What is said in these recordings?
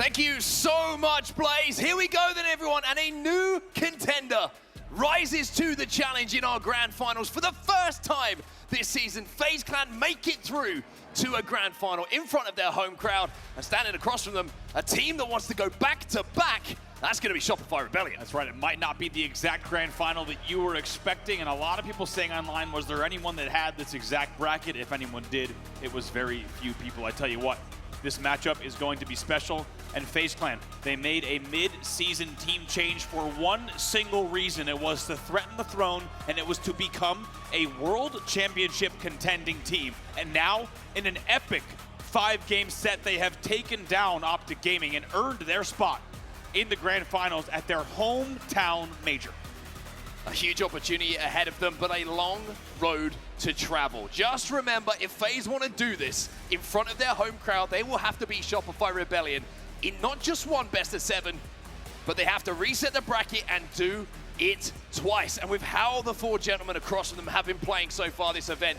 Thank you so much, Blaze. Here we go then, everyone, and a new contender rises to the challenge in our grand finals. For the first time this season, FaZe Clan make it through to a grand final in front of their home crowd, and standing across from them, a team that wants to go back-to-back. That's going to be Shopify Rebellion. That's right. It might not be the exact grand final that you were expecting, and a lot of people saying online, was there anyone that had this exact bracket? If anyone did, it was very few people. I tell you what, this matchup is going to be special. And FaZe Clan, they made a mid-season team change for one single reason. It was to threaten the throne, and it was to become a world championship contending team. And now, in an epic 5-game set, they have taken down Optic Gaming and earned their spot in the grand finals at their hometown major. A huge opportunity ahead of them, but a long road to travel. Just remember, if FaZe want to do this in front of their home crowd, they will have to beat Shopify Rebellion in not just one best of 7, but they have to reset the bracket and do it twice. And with how the 4 gentlemen across from them have been playing so far this event,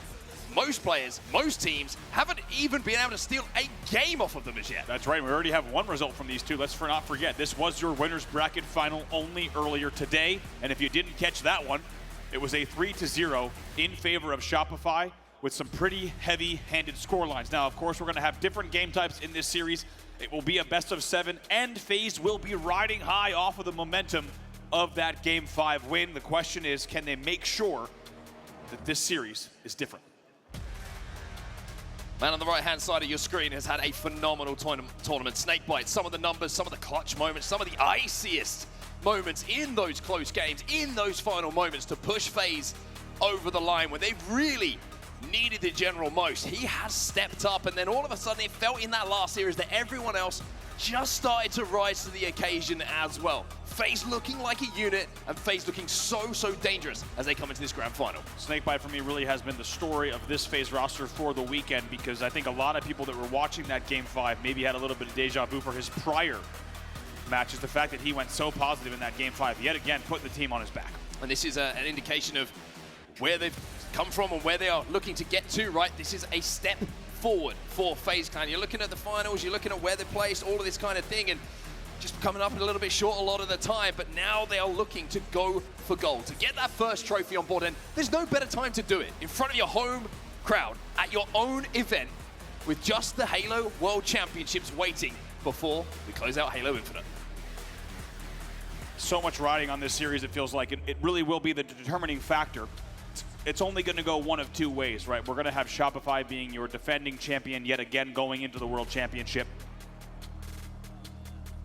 most players, most teams, haven't even been able to steal a game off of them as yet. That's right, we already have one result from these two. Let's not forget, this was your winner's bracket final only earlier today. And if you didn't catch that one, it was a 3-0 in favor of Shopify with some pretty heavy-handed scorelines. Now, of course, we're gonna have different game types in this series. It will be a best of 7, and FaZe will be riding high off of the momentum of that Game 5 win. The question is, can they make sure that this series is different? Man on the right-hand side of your screen has had a phenomenal tournament. SnakeBite, some of the numbers, some of the clutch moments, some of the iciest moments in those close games, in those final moments to push FaZe over the line when they really needed the general most. He has stepped up, and then all of a sudden it felt in that last series that everyone else just started to rise to the occasion as well. FaZe looking like a unit, and FaZe looking so dangerous as they come into this grand final. SnakeBite for me really has been the story of this FaZe roster for the weekend, because I think a lot of people that were watching that Game 5 maybe had a little bit of deja vu for his prior matches. The fact that he went so positive in that Game 5, yet again, putting the team on his back. And this is an indication of where they've come from and where they are looking to get to, right? This is a step forward for FaZe Clan. You're looking at the finals, you're looking at where they're placed, all of this kind of thing, and just coming up a little bit short a lot of the time, but now they are looking to go for gold, to get that first trophy on board, and there's no better time to do it in front of your home crowd at your own event with just the Halo World Championships waiting before we close out Halo Infinite. So much riding on this series, it feels like. It really will be the determining factor. It's only going to go one of two ways, right? We're going to have Shopify being your defending champion yet again going into the World Championship.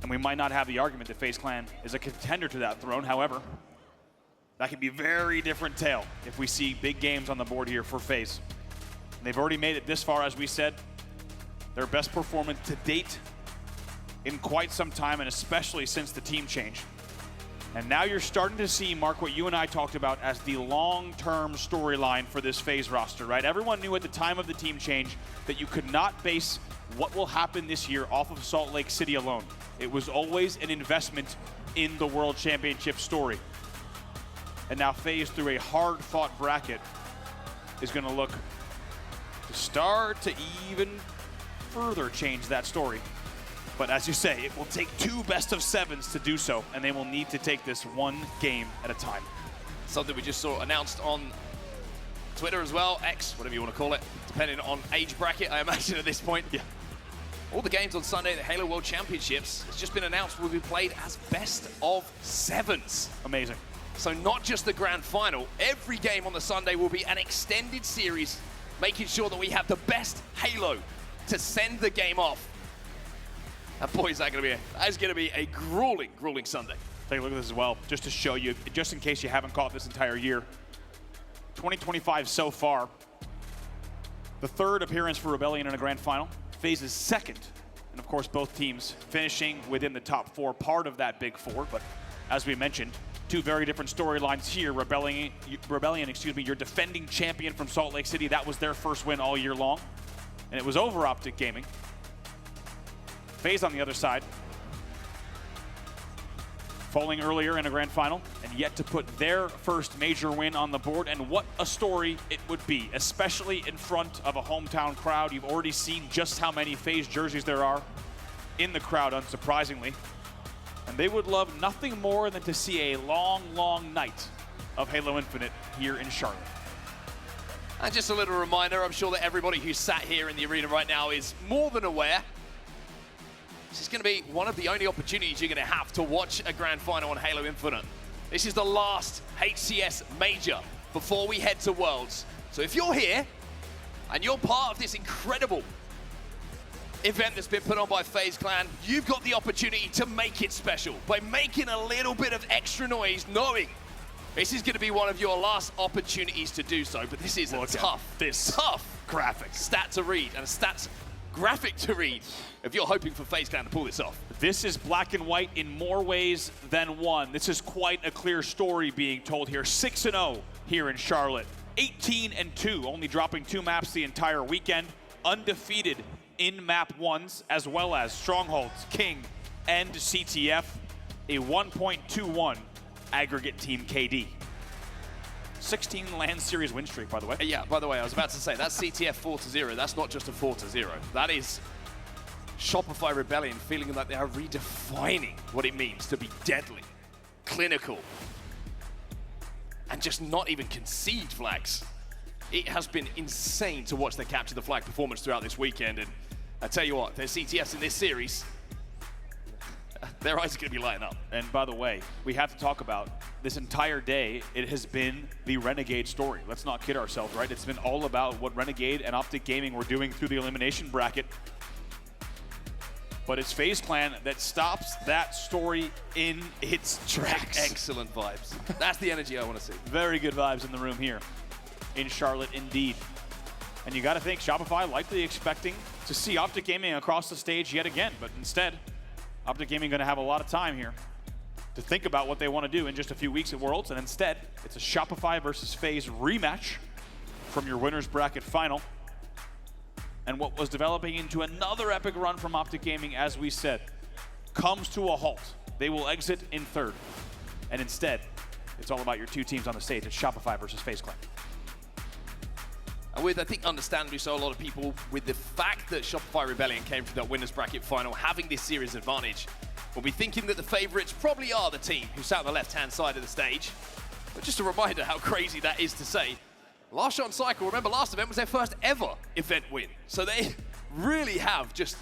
And we might not have the argument that FaZe Clan is a contender to that throne. However, that could be a very different tale if we see big games on the board here for FaZe. And they've already made it this far, as we said. Their best performance to date in quite some time, and especially since the team change. And now you're starting to see, Mark, what you and I talked about as the long-term storyline for this FaZe roster, right? Everyone knew at the time of the team change that you could not base what will happen this year off of Salt Lake City alone. It was always an investment in the World Championship story. And now FaZe, through a hard-fought bracket, is going to look to start to even further change that story. But as you say, it will take 2 best of 7s to do so, and they will need to take this one game at a time. Something we just saw announced on Twitter as well, X, whatever you want to call it, depending on age bracket, I imagine at this point. Yeah. All the games on Sunday at the Halo World Championships, it's just been announced, will be played as best of 7s. Amazing. So not just the grand final, every game on the Sunday will be an extended series, making sure that we have the best Halo to send the game off. And boy, is that going to be a grueling Sunday. Take a look at this as well, just to show you, just in case you haven't caught this entire year. 2025 so far, the 3rd appearance for Rebellion in a grand final. FaZe's 2nd, and of course both teams finishing within the top 4, part of that big 4. But as we mentioned, 2 very different storylines here. Rebellion, your defending champion from Salt Lake City. That was their first win all year long, and it was over Optic Gaming. FaZe on the other side, falling earlier in a grand final, and yet to put their first major win on the board. And what a story it would be, especially in front of a hometown crowd. You've already seen just how many FaZe jerseys there are in the crowd, unsurprisingly. And they would love nothing more than to see a long, long night of Halo Infinite here in Charlotte. And just a little reminder, I'm sure that everybody who's sat here in the arena right now is more than aware. This is going to be one of the only opportunities you're going to have to watch a grand final on Halo Infinite. This is the last HCS major before we head to Worlds. So if you're here and you're part of this incredible event that's been put on by FaZe Clan, you've got the opportunity to make it special by making a little bit of extra noise, knowing this is going to be one of your last opportunities to do so. But this is a tough graphic stat to read and a stats graphic to read if you're hoping for FaZe Clan to pull this off. This is black and white in more ways than one. This is quite a clear story being told here. 6-0 here in Charlotte. 18-2, only dropping 2 maps the entire weekend. Undefeated in map 1s, as well as Strongholds, King, and CTF. A 1.21 aggregate team KD. 16 LAN series win streak, by the way. Yeah, by the way, I was about to say, that's CTF 4-0. That's not just a 4-0. That is Shopify Rebellion feeling like they are redefining what it means to be deadly, clinical, and just not even concede flags. It has been insane to watch their capture the flag performance throughout this weekend, and I tell you what, their CTFs in this series, their eyes are going to be lighting up. And by the way, we have to talk about this entire day, it has been the Renegade story. Let's not kid ourselves, right? It's been all about what Renegade and Optic Gaming were doing through the elimination bracket. But it's FaZe Clan that stops that story in its tracks. Excellent vibes. That's the energy I want to see. Very good vibes in the room here in Charlotte, indeed. And you got to think Shopify likely expecting to see Optic Gaming across the stage yet again, but instead, Optic Gaming going to have a lot of time here to think about what they want to do in just a few weeks at Worlds, and instead, it's a Shopify versus FaZe rematch from your winners bracket final. And what was developing into another epic run from Optic Gaming, as we said, comes to a halt. They will exit in third. And instead, it's all about your 2 teams on the stage. It's Shopify versus FaZe Clan. And with, I think, understandably so, a lot of people, with the fact that Shopify Rebellion came from that winners bracket final, having this series advantage, will be thinking that the favorites probably are the team who sat on the left-hand side of the stage. But just a reminder how crazy that is to say. LastShot and Cykul, remember last event was their first ever event win. So they really have just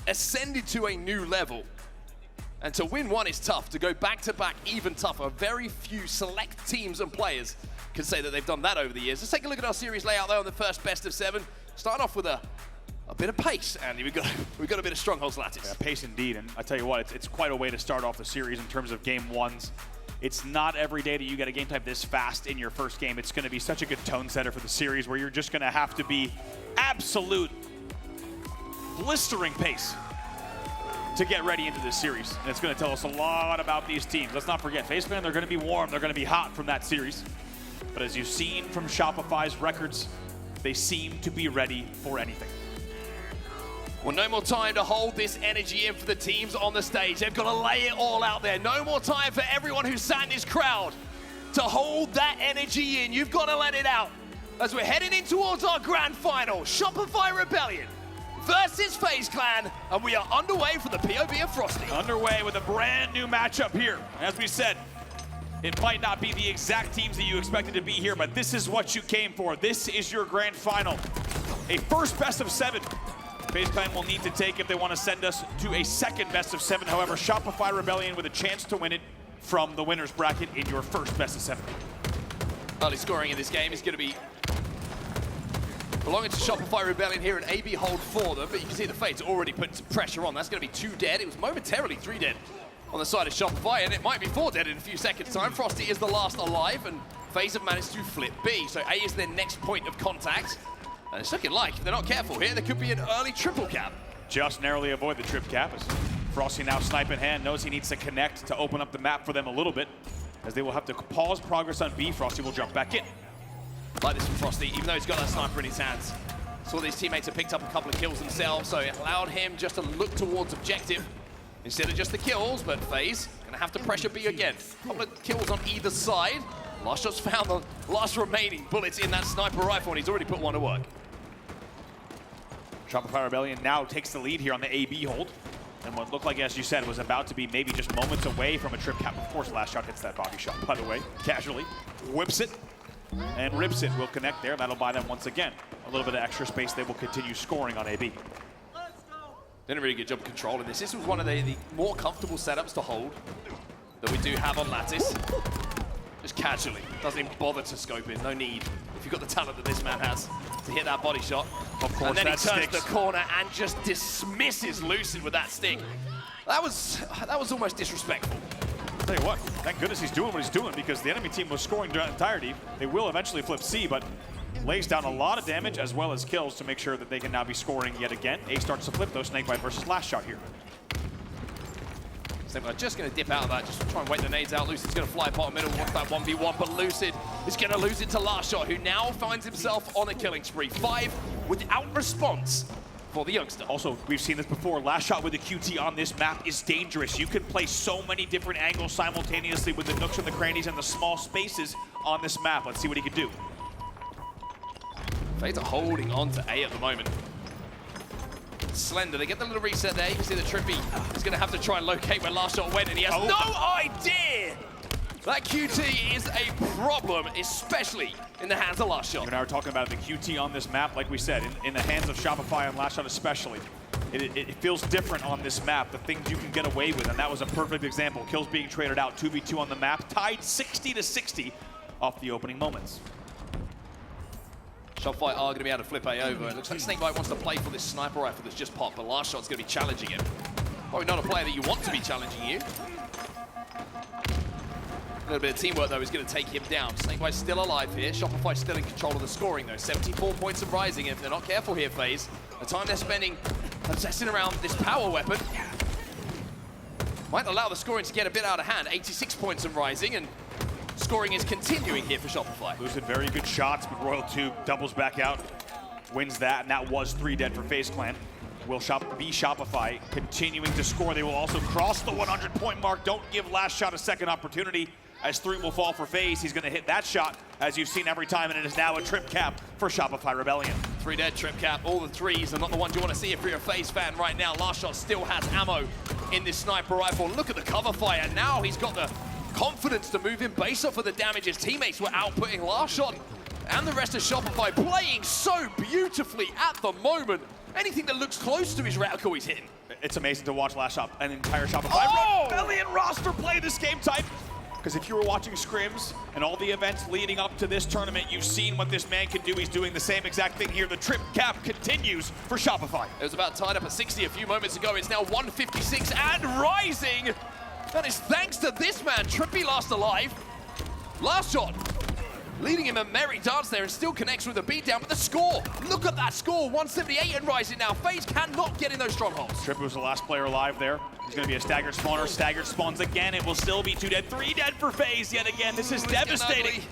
ascended to a new level. And to win one is tough. To go back-to-back, even tougher. Very few select teams and players can say that they've done that over the years. Let's take a look at our series layout there on the first best of 7. Starting off with a bit of pace, Andy. We've got a bit of Strongholds lattice. Yeah, pace indeed, and I tell you what, it's quite a way to start off the series in terms of game 1s. It's not every day that you get a game type this fast in your first game. It's going to be such a good tone setter for the series where you're just going to have to be absolute blistering pace to get ready into this series. And it's going to tell us a lot about these teams. Let's not forget, FaZe Clan, they're going to be warm. They're going to be hot from that series. But as you've seen from Shopify's records, they seem to be ready for anything. Well, no more time to hold this energy in for the teams on the stage. They've got to lay it all out there. No more time for everyone who's sat in this crowd to hold that energy in. You've got to let it out. As we're heading in towards our grand final, Shopify Rebellion versus FaZe Clan, and we are underway for the POV of Frosty. Underway with a brand new matchup here. As we said, it might not be the exact teams that you expected to be here, but this is what you came for. This is your grand final. A first best of 7. FaZe Clan will need to take if they want to send us to a second best of 7. However, Shopify Rebellion with a chance to win it from the winners bracket in your first best of 7. Early scoring in this game is going to be belonging to Shopify Rebellion here, an AB hold for them, but you can see the FaZe already putting some pressure on. That's going to be 2 dead. It was momentarily 3 dead on the side of Shopify, and it might be 4 dead in a few seconds' time. Frosty is the last alive, and FaZe have managed to flip B, so A is their next point of contact. And it's looking like, if they're not careful here, there could be an early triple cap. Just narrowly avoid the trip cap as Frosty, now snipe in hand, knows he needs to connect to open up the map for them a little bit, as they will have to pause progress on B. Frosty will jump back in. Like this from Frosty, even though he's got that sniper in his hands. Saw these teammates have picked up a couple of kills themselves, so it allowed him just to look towards objective instead of just the kills, but FaZe gonna have to pressure B again. A couple of kills on either side. LastShot's found the last remaining bullets in that sniper rifle, and he's already put one to work. Shopify Rebellion now takes the lead here on the AB hold. And what looked like, as you said, was about to be maybe just moments away from a trip cap. Of course, LastShot hits that body shot, by the way, casually. Whips it, and rips it. Will connect there. That'll buy them, once again, a little bit of extra space. They will continue scoring on AB. Did a really good job controlling this. This was one of the more comfortable setups to hold that we do have on Lattice. Just casually. Doesn't even bother to scope in. No need. If you've got the talent that this man has to hit that body shot. Of course, and then he turns sticks. the corner and just dismisses Lucid with that stick. That was almost disrespectful. I'll tell you what, thank goodness he's doing what he's doing, because the enemy team was scoring during the entirety. They will eventually flip C, but lays down a lot of damage as well as kills to make sure that they can now be scoring yet again. A starts to flip though, SnakeBite versus LastShot here. SnakeBite just going to dip out of that, just try and wait the nades out. Lucid's going to fly bottom middle, wants that 1v1, but Lucid is going to lose it to LastShot, who now finds himself on a killing spree. 5 without response for the youngster. Also, we've seen this before, LastShot with a QT on this map is dangerous. You can play so many different angles simultaneously with the nooks and the crannies and the small spaces on this map. Let's see what he can do. FaZe are holding on to A at the moment. Slender, they get the little reset there. You can see that TriPPPeY is going to have to try and locate where LastShot went, and he has no idea! That QT is a problem, especially in the hands of LastShot. You and I were talking about the QT on this map, like we said, in the hands of Shopify and LastShot especially. It feels different on this map, the things you can get away with, and that was a perfect example. Kills being traded out, 2v2 on the map, tied 60-60 off the opening moments. Shopify are going to be able to flip A over. It looks like SnakeBite wants to play for this sniper rifle that's just popped, but LastShot's going to be challenging him. Probably not a player that you want to be challenging you. A little bit of teamwork, though, is going to take him down. SnakeBite's still alive here. Shopify still in control of the scoring, though. 74 points of rising. If they're not careful here, FaZe, the time they're spending obsessing around this power weapon might allow the scoring to get a bit out of hand. 86 points of rising, and scoring is continuing here for Shopify. Lucid, very good shots, but Royal 2 doubles back out, wins that, and that was 3 dead for FaZe Clan. Will be Shopify continuing to score. They will also cross the 100-point mark. Don't give LastShot a second opportunity, as 3 will fall for FaZe. He's going to hit that shot, as you've seen every time, and it is now a trip cap for Shopify Rebellion. 3 dead, trip cap. All the 3s are not the ones you want to see if you're a FaZe fan right now. LastShot still has ammo in this sniper rifle. Look at the cover fire. Now he's got the confidence to move in base up for the damage. His teammates were outputting LastShot and the rest of Shopify, playing so beautifully at the moment. Anything that looks close to his reticle, he's hitting. It's amazing to watch LastShot, an entire Shopify Rebellion roster play this game type. Because if you were watching scrims and all the events leading up to this tournament, you've seen what this man can do. He's doing the same exact thing here. The trip cap continues for Shopify. It was about tied up at 60 a few moments ago. It's now 156 and rising. That is thanks to this man, TriPPPeY last alive. LastShot leading him a merry dance there and still connects with a beatdown, but the score, look at that score, 178 and rising now. FaZe cannot get in those strongholds. TriPPPeY was the last player alive there. He's going to be a staggered spawner. Staggered spawns again. It will still be 2 dead, 3 dead for FaZe yet again. This is devastating.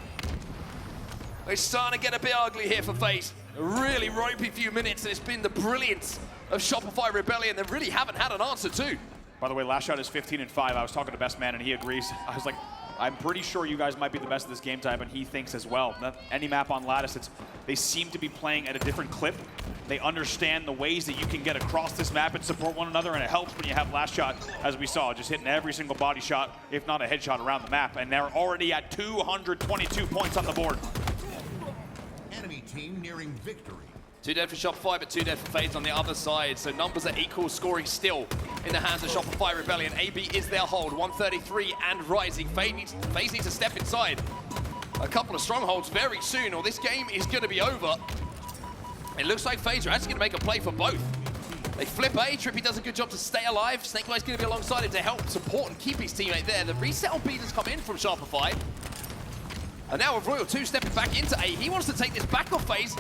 It's starting to get a bit ugly here for FaZe. A really ropey few minutes, and it's been the brilliance of Shopify Rebellion. They really haven't had an answer to. By the way, LastShot is 15-5. I was talking to Best Man, and he agrees. I was like, I'm pretty sure you guys might be the best of this game type, and he thinks as well. Any map on Lattice, they seem to be playing at a different clip. They understand the ways that you can get across this map and support one another, and it helps when you have LastShot, as we saw, just hitting every single body shot, if not a headshot around the map, and they're already at 222 points on the board. Enemy team nearing victory. 2 dead for Shopify, but 2 dead for FaZe on the other side. So numbers are equal, scoring still in the hands of Shopify Rebellion. AB is their hold, 133 and rising. FaZe needs to step inside a couple of strongholds very soon, or this game is going to be over. It looks like FaZe are actually going to make a play for both. They flip A, TriPPPeY does a good job to stay alive. SnakeBite's going to be alongside him to help support and keep his teammate there. The reset on B has come in from Shopify. And now with Royal 2 stepping back into A, he wants to take this back off FaZe,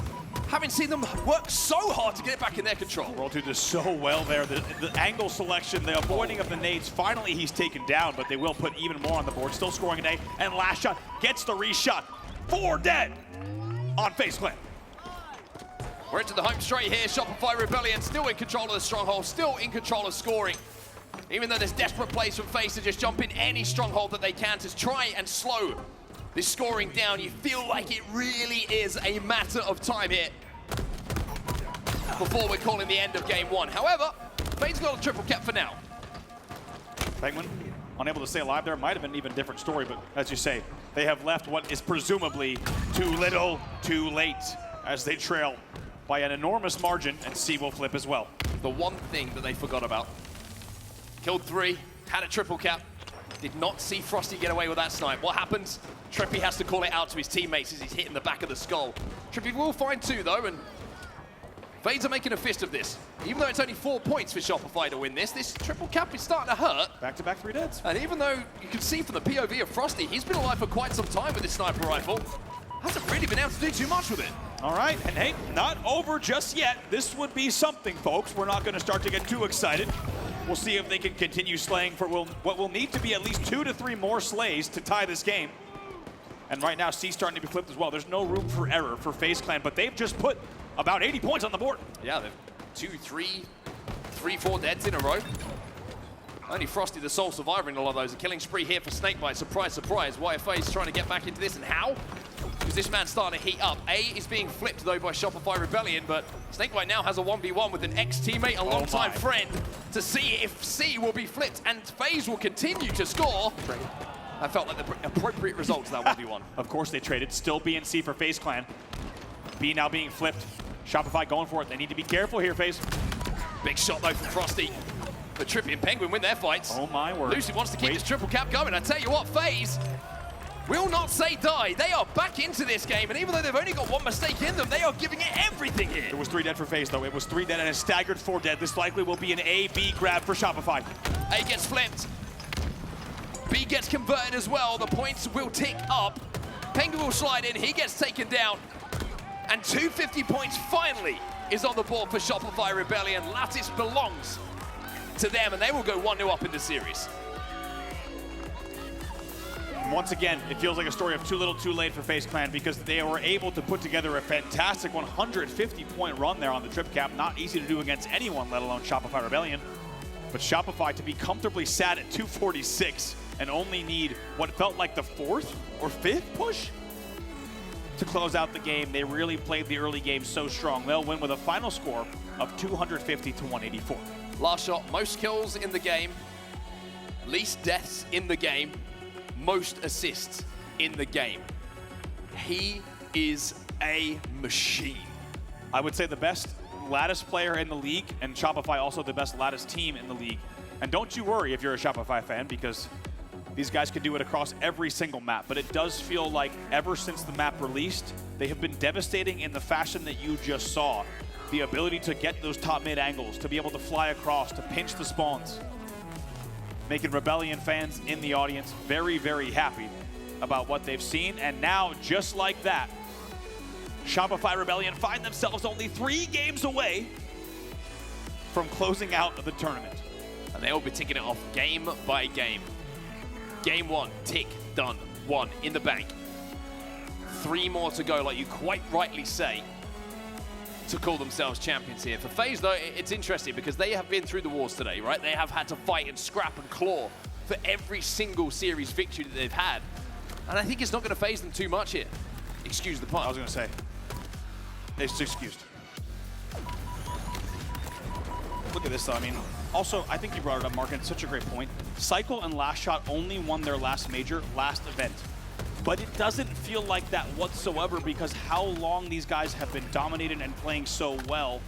having seen them work so hard to get it back in their control. Royal 2 does so well there. The angle selection, the avoiding of the nades, finally he's taken down, but they will put even more on the board. Still scoring an A, and LastShot gets the reshot. 4 dead on FaZe Clan. We're into the home straight here. Shopify Rebellion still in control of the stronghold, still in control of scoring. Even though there's desperate plays from FaZe to just jump in any stronghold that they can to try and slow this scoring down, you feel like it really is a matter of time here before we're calling the end of game 1. However, FaZe got a triple cap for now. Pznguin, unable to stay alive there. Might have been an even different story, but as you say, they have left what is presumably too little, too late, as they trail by an enormous margin, and C will flip as well. The one thing that they forgot about. Killed 3, had a triple cap, did not see Frosty get away with that snipe. What happens? TriPPPeY has to call it out to his teammates as he's hitting the back of the skull. TriPPPeY will find 2 though, and FaZe are making a fist of this. Even though it's only 4 points for Shopify to win this triple cap is starting to hurt. Back-to-back 3 deads. And even though you can see from the POV of Frosty, he's been alive for quite some time with this sniper rifle. Hasn't really been able to do too much with it. All right, and hey, not over just yet. This would be something, folks. We're not going to start to get too excited. We'll see if they can continue slaying for what will need to be at least 2 to 3 more slays to tie this game. And right now, C's starting to be flipped as well. There's no room for error for FaZe Clan, but they've just put about 80 points on the board. Yeah, they've 2, 3, 4 deads in a row. Only Frosty, the sole survivor in a lot of those. A killing spree here for SnakeBite. Surprise, surprise. Why are FaZe trying to get back into this, and how? Because this man's starting to heat up. A is being flipped, though, by Shopify Rebellion, but SnakeBite now has a 1v1 with an ex-teammate, a longtime friend, to see if C will be flipped, and FaZe will continue to score. That felt like the appropriate result to that 1v1. Of course they traded. Still B and C for FaZe Clan. B now being flipped. Shopify going for it. They need to be careful here, FaZe. Big shot, though, from Frosty. But TriPPPeY and Pznguin win their fights. Oh, my word. Lucid wants to keep this triple cap going. I tell you what, FaZe will not say die. They are back into this game, and even though they've only got 1 mistake in them, they are giving it everything here. It was 3 dead for FaZe, though. It was 3 dead and a staggered 4 dead. This likely will be an A-B grab for Shopify. A gets flipped. B gets converted as well. The points will tick up. Pznguin will slide in. He gets taken down. And 250 points finally is on the board for Shopify Rebellion. Lattice belongs to them, and they will go 1-0 up in the series. Once again, it feels like a story of too little, too late for FaZe Clan, because they were able to put together a fantastic 150-point run there on the trip cap. Not easy to do against anyone, let alone Shopify Rebellion. But Shopify to be comfortably sat at 246 and only need what felt like the 4th or 5th push to close out the game. They really played the early game so strong. They'll win with a final score of 250 to 184. LastShot, most kills in the game, least deaths in the game, most assists in the game. He is a machine. I would say the best Lattice player in the league, and Shopify also the best Lattice team in the league. And don't you worry if you're a Shopify fan, because these guys can do it across every single map. But it does feel like ever since the map released, they have been devastating in the fashion that you just saw. The ability to get those top mid angles, to be able to fly across, to pinch the spawns. Making Rebellion fans in the audience very, very happy about what they've seen. And now, just like that, Shopify Rebellion find themselves only 3 games away from closing out the tournament. And they will be ticking it off game by game. Game 1, tick, done, 1 in the bank. 3 more to go, like you quite rightly say, to call themselves champions here. For FaZe, though, it's interesting because they have been through the wars today, right? They have had to fight and scrap and claw for every single series victory that they've had. And I think it's not going to faze them too much here. Excuse the pun. I was going to say, it's excused. Look at this, though. I mean, also, I think you brought it up, Mark, and it's such a great point. Cykul and LastShot only won their last major, last event. But it doesn't feel like that whatsoever, because how long these guys have been dominated and playing so well.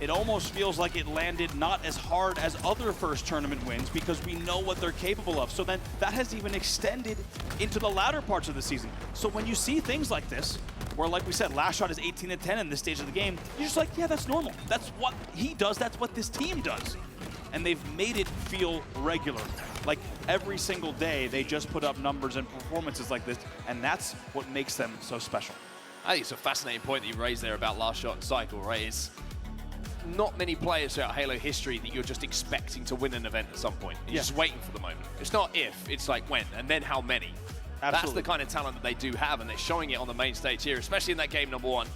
It almost feels like it landed not as hard as other first tournament wins, because we know what they're capable of. So then that has even extended into the latter parts of the season. So when you see things like this, where, like we said, LastShot is 18-10 in this stage of the game, you're just like, yeah, that's normal. That's what he does. That's what this team does. And they've made it feel regular. Like every single day, they just put up numbers and performances like this, and that's what makes them so special. I think it's a fascinating point that you raised there about LastShot and Cykul, right? It's not many players throughout Halo history that you're just expecting to win an event at some point. You're just waiting for the moment. It's not if, it's like when, and then how many. Absolutely. That's the kind of talent that they do have, and they're showing it on the main stage here, especially in that game number 1.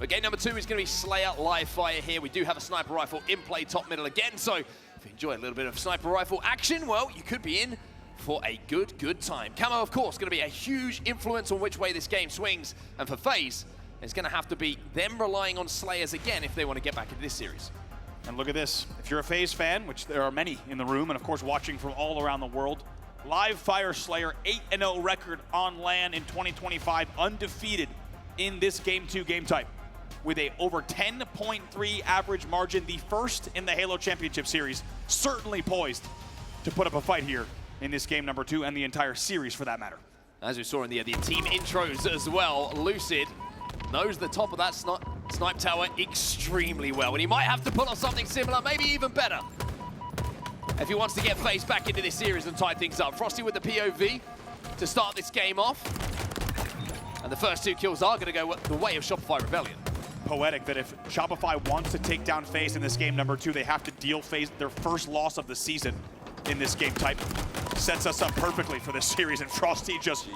But game number 2 is going to be Slayer live fire here. We do have a sniper rifle in play top middle again, so if you enjoy a little bit of sniper rifle action, well, you could be in for a good time. Camo, of course, going to be a huge influence on which way this game swings, and for FaZe, it's going to have to be them relying on Slayers again if they want to get back into this series. And look at this. If you're a FaZe fan, which there are many in the room, and of course watching from all around the world, Live Fire Slayer 8-0 record on LAN in 2025, undefeated in this Game 2 game type, with a over 10.3 average margin, the first in the Halo Championship Series, certainly poised to put up a fight here in this game number 2 and the entire series for that matter. As we saw in the team intros as well, Lucid knows the top of that snipe tower extremely well, and he might have to pull off something similar, maybe even better, if he wants to get FaZe back into this series and tie things up. Frosty with the POV to start this game off, and the first 2 kills are going to go the way of Shopify Rebellion. Poetic that if Shopify wants to take down FaZe in this game number 2, they have to deal FaZe their first loss of the season in this game type. Sets us up perfectly for this series, and Frosty just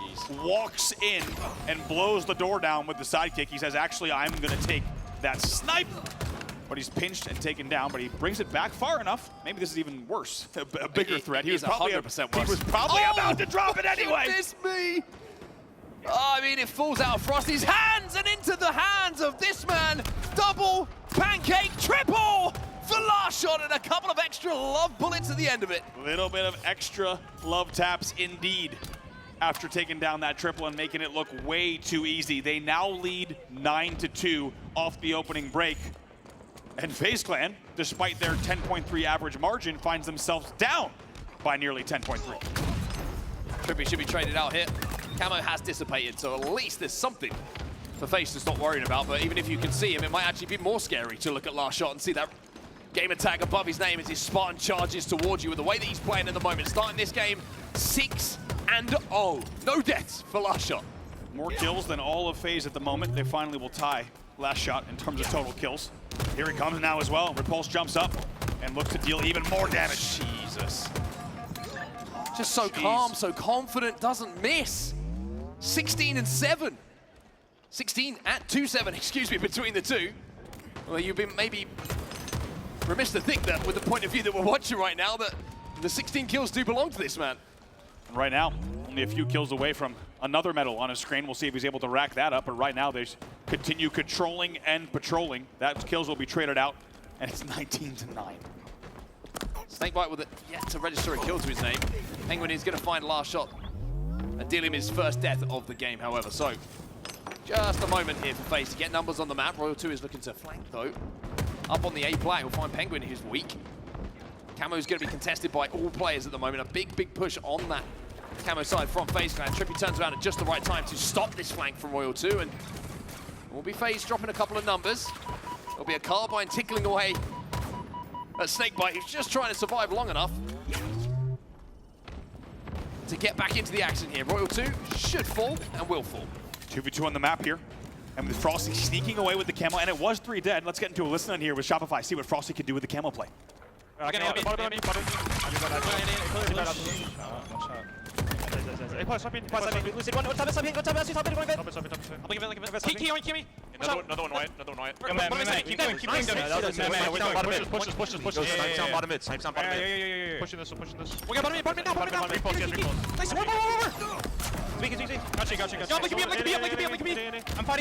walks in and blows the door down with the sidekick. He says, actually, I'm going to take that snipe. But he's pinched and taken down, but he brings it back far enough. Maybe this is even worse, a bigger threat. He was probably 100% worse. He was probably about to drop it anyway. Goodness me! I mean, it falls out of Frosty's hands and into the hands of this man. Double, pancake, triple for LastShot, and a couple of extra love bullets at the end of it. A little bit of extra love taps indeed after taking down that triple and making it look way too easy. They now lead 9-2 off the opening break. And FaZe Clan, despite their 10.3 average margin, finds themselves down by nearly 10.3. TriPPPeY should be traded out here. Camo has dissipated, so at least there's something for FaZe to stop worrying about. But even if you can see him, it might actually be more scary to look at LastShot and see that gamer tag above his name as his Spartan charges towards you with the way that he's playing at the moment. Starting this game 6-0. No deaths for LastShot. More kills than all of FaZe at the moment. They finally will tie LastShot in terms of total kills. Here he comes now as well. Repulse jumps up and looks to deal even more damage. Jesus. Just so calm, so confident, doesn't miss. 16-7. 16-7, excuse me, between the two. Well, you've been maybe remiss to think that with the point of view that we're watching right now, that the 16 kills do belong to this man. Right now, only a few kills away from another medal on his screen. We'll see if he's able to rack that up, but right now they continue controlling and patrolling. That kills will be traded out, and it's 19-9. SnakeBite with it yet to register a kill to his name. Pznguin is going to find LastShot and deal him his first death of the game, however. So, just a moment here for FaZe to get numbers on the map. Royal 2 is looking to flank, though. Up on the A plat, he'll find Pznguin, who's weak. Camo's going to be contested by all players at the moment. A big, big push on that Camo side from FaZe Clan. TriPPPeY turns around at just the right time to stop this flank from Royal 2, and it will be FaZe dropping a couple of numbers. There'll be a carbine tickling away at SnakeBite, who's just trying to survive long enough to get back into the action here. Royal 2 should fall and will fall. 2v2 on the map here. And with Frosty sneaking away with the camo, and it was 3 dead. Let's get into a listen in here with Shopify, see what Frosty can do with the camo play. Another one white. Keep going. Push this. Snipes on bottom mid. Yeah. Pushing this. We got bottom mid now. Nice. Gotcha. Yo, look at me.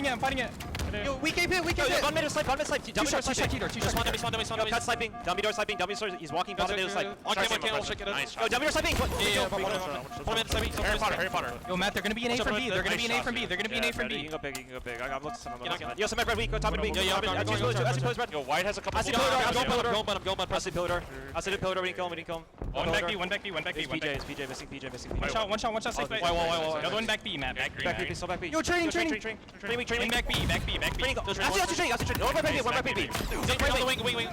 I'm fighting it. Yo, we keep it. One mid snipe. Dummy door sniping. Dummy door sniping. He's walking bottom middle snipe. On camera, check it out. Yo, dummy door sniping. Harry Potter. Yo, Matt, they're gonna be an A from B. They're gonna be an A from B. You can go big. I looked at some. Yo, some red weak. Go top and weak. Yo, white has a couple. I see pillar door. I'm going. I see pillar door. We didn't kill him. One back B. It's PJ missing PJ. One shot. Safe. Why? The other one back B, Matt. Back B, still back B. Yo, training. Training. Back B. I see training. One back B. Wing.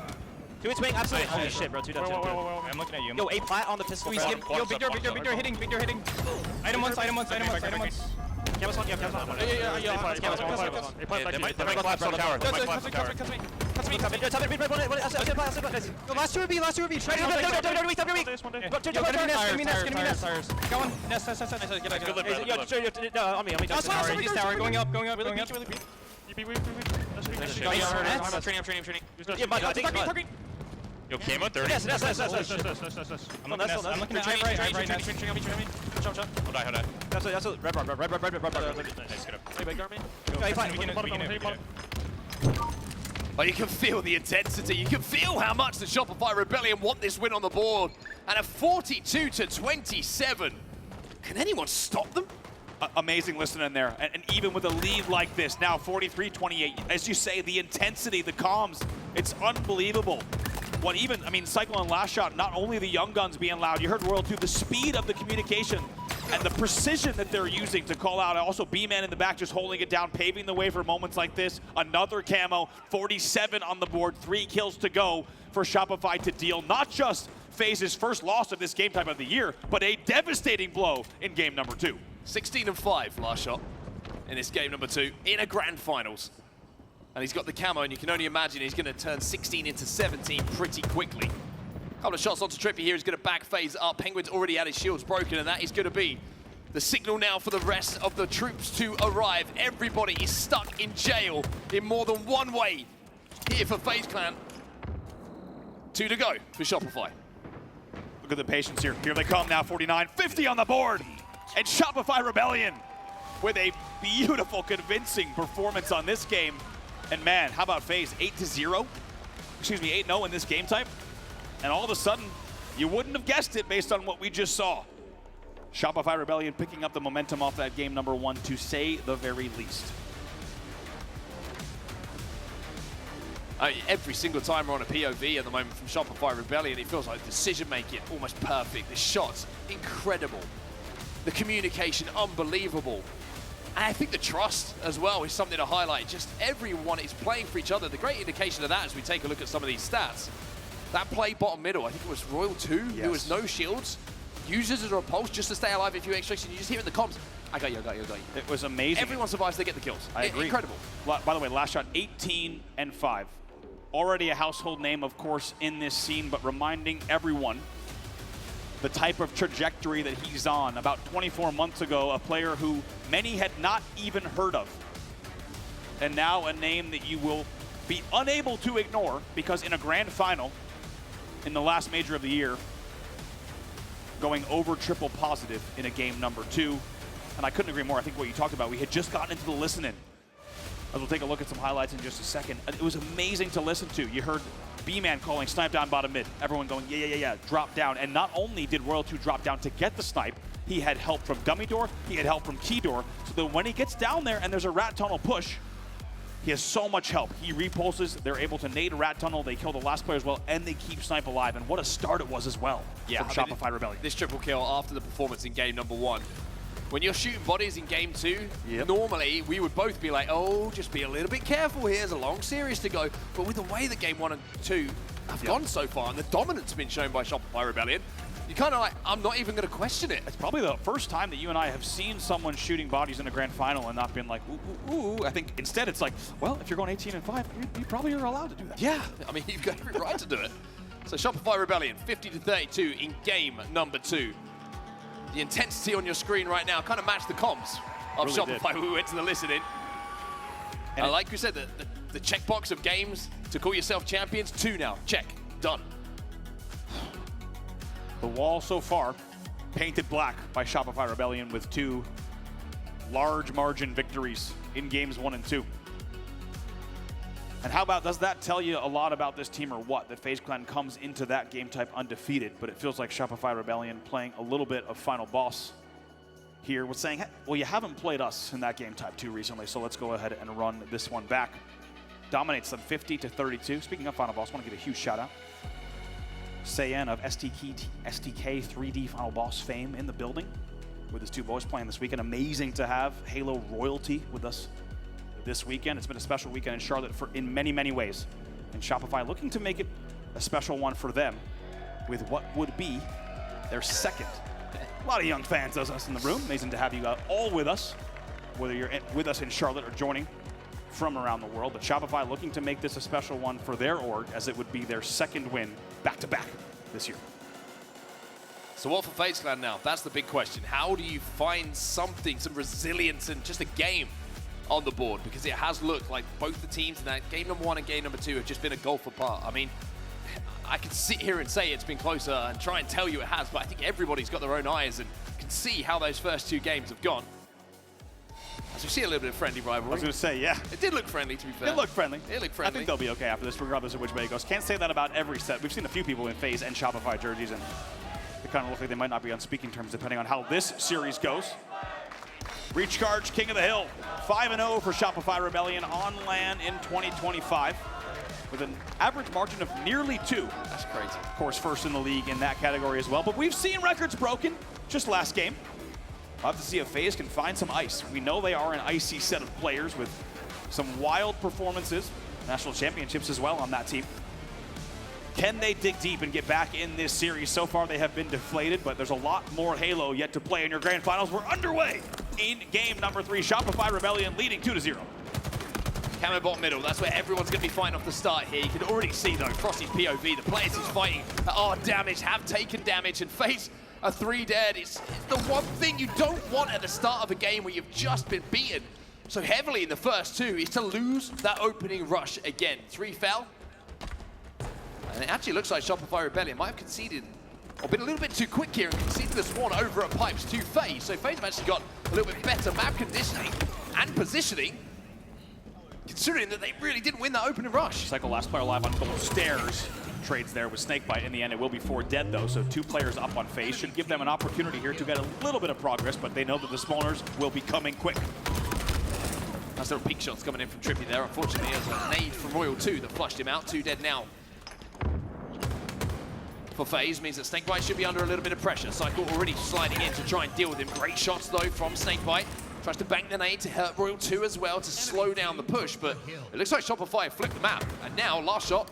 Two hits wing, absolutely. Holy shit, bro. 2 dead. I'm looking at you. Yo, A plat on the pistol. Yo, big door hitting. Item once. Camus on. They might collapse on the tower. Cuts me. Last two would be. Try to Tires. Go on. Nest. Good lift. on me. He's tower. Going up. I'm training. Yeah, Yo, camo 30. Yes. I'm looking at right. Hold on. That's a red bar. Nice, get up. Hey, fine. We can But you can feel the intensity. You can feel how much the Shopify Rebellion want this win on the board. And at 42-27, can anyone stop them? Amazing listening there. And even with a lead like this, now 43-28, as you say, the intensity, the comms, it's unbelievable. What even, I mean, Cykul and LastShot, not only the young guns being loud, you heard Royal 2, the speed of the communication and the precision that they're using to call out. Also, B-Man in the back just holding it down, paving the way for moments like this. Another camo, 47 on the board, 3 kills to go for Shopify to deal not just FaZe's first loss of this game type of the year, but a devastating blow in game number 2. 16-5, LastShot in this game number 2 in a grand finals. And he's got the camo, and you can only imagine he's going to turn 16 into 17 pretty quickly. Couple of shots onto TriPPPeY here. He's going to back FaZe up. Penguin's already had his shields broken, and that is going to be the signal now for the rest of the troops to arrive. Everybody is stuck in jail in more than one way here for FaZe Clan. 2 to go for Shopify. Look at the patience here. Here they come now, 49-50 on the board. And Shopify Rebellion with a beautiful, convincing performance on this game. And man, how about FaZe? 8-0? Excuse me, 8-0 in this game type. And all of a sudden, you wouldn't have guessed it based on what we just saw. Shopify Rebellion picking up the momentum off that game number 1, to say the very least. Every single time we're on a POV at the moment from Shopify Rebellion, it feels like decision-making almost perfect. The shots, incredible. The communication, unbelievable. And I think the trust as well is something to highlight. Just everyone is playing for each other. The great indication of that as we take a look at some of these stats. That play bottom middle, I think it was Royal 2, yes, who was no shields, uses as a repulse just to stay alive a few extra, and you just hear in the comms, I got you, I got you, I got you. It was amazing. Everyone survives, they get the kills. I agree. Incredible. By the way, LastShot 18-5. Already a household name, of course, in this scene, but reminding everyone the type of trajectory that he's on. About 24 months ago, a player who many had not even heard of. And now a name that you will be unable to ignore, because in a grand final, in the last major of the year, going over triple positive in a game number 2. And I couldn't agree more. I think what you talked about, we had just gotten into the listening. As we'll take a look at some highlights in just a second. It was amazing to listen to. You heard B-Man calling snipe down bottom mid. Everyone going, yeah, drop down. And not only did Royal 2 drop down to get the snipe, he had help from dummy door, he had help from key door, so that when he gets down there and there's a rat tunnel push, he has so much help. He repulses, they're able to nade a rat tunnel, they kill the last player as well, and they keep snipe alive. And what a start it was as well from Shopify Rebellion. This triple kill after the performance in game number 1. When you're shooting bodies in game 2, normally we would both be like, oh, just be a little bit careful here, there's a long series to go. But with the way that game 1 and 2 have gone so far, and the dominance been shown by Shopify Rebellion, you're kind of like, I'm not even going to question it. It's probably the first time that you and I have seen someone shooting bodies in a grand final and not been like, ooh, ooh, ooh. I think instead it's like, well, if you're going 18-5, you probably are allowed to do that. Yeah, I mean, you've got every right to do it. So Shopify Rebellion, 50-32 in game number 2. The intensity on your screen right now kind of matched the comms of really Shopify when we went to the listening. And like we said, the checkbox of games to call yourself champions, 2 now. Check. Done. The wall so far painted black by Shopify Rebellion with 2 large margin victories in games 1 and 2. And how about, does that tell you a lot about this team or what? That FaZe Clan comes into that game type undefeated, but it feels like Shopify Rebellion playing a little bit of final boss here with saying, hey, well, you haven't played us in that game type too recently, so let's go ahead and run this one back. Dominates them 50-32. Speaking of final boss, I want to give a huge shout out. Sayen of STK 3D Final Boss fame in the building with his 2 boys playing this weekend. Amazing to have Halo royalty with us this weekend. It's been a special weekend in Charlotte in many, many ways. And Shopify looking to make it a special one for them with what would be their second. A lot of young fans of us in the room. Amazing to have you all with us, whether you're with us in Charlotte or joining from around the world. But Shopify looking to make this a special one for their org, as it would be their second win back-to-back this year. So what for FaZe Clan now? That's the big question. How do you find something, some resilience and just a game on the board? Because it has looked like both the teams in that game number 1 and game number 2 have just been a gulf apart. I mean, I could sit here and say it's been closer and try and tell you it has, but I think everybody's got their own eyes and can see how those first 2 games have gone. So we see a little bit of friendly rivalry. I was going to say, yeah. It did look friendly, to be fair. It looked friendly. It looked I friendly. think they'll be okay after this, regardless of which way it goes. Can't say that about every set. We've seen a few people in FaZe and Shopify jerseys, and they kind of look like they might not be on speaking terms depending on how this series goes. Recharge King of the Hill, 5-0 for Shopify Rebellion on LAN in 2025 with an average margin of nearly 2. That's crazy. Of course, first in the league in that category as well. But we've seen records broken just last game. We'll have to see if FaZe can find some ice. We know they are an icy set of players with some wild performances, national championships as well on that team. Can they dig deep and get back in this series? So far, they have been deflated, but there's a lot more Halo yet to play in your grand finals. We're underway in game number 3. Shopify Rebellion leading 2-0. Camo bot middle, that's where everyone's going to be fighting off the start here. You can already see, though, Frosty's POV, the players he's fighting are damaged, have taken damage, and FaZe are 3 dead. It's the one thing you don't want at the start of a game where you've just been beaten so heavily in the first 2 is to lose that opening rush again. 3 fell. And it actually looks like Shopify Rebellion might have conceded or been a little bit too quick here and conceded the spawn over at Pipes to FaZe. So FaZe have actually got a little bit better map conditioning and positioning, considering that they really didn't win that opening rush. Cykul, last player alive on both stairs. Trades there with SnakeBite. In the end, it will be 4 dead, though, so 2 players up on FaZe should give them an opportunity here to get a little bit of progress, but they know that the spawners will be coming quick. Nice little peek shots coming in from TriPPPeY there. Unfortunately, there's a nade from Royal 2 that flushed him out. 2 dead now. For FaZe means that SnakeBite should be under a little bit of pressure. Cykul already sliding in to try and deal with him. Great shots, though, from SnakeBite. Tries to bank the nade to hurt Royal 2 as well to slow down the push, but it looks like Shopify flipped the map. And now, LastShot,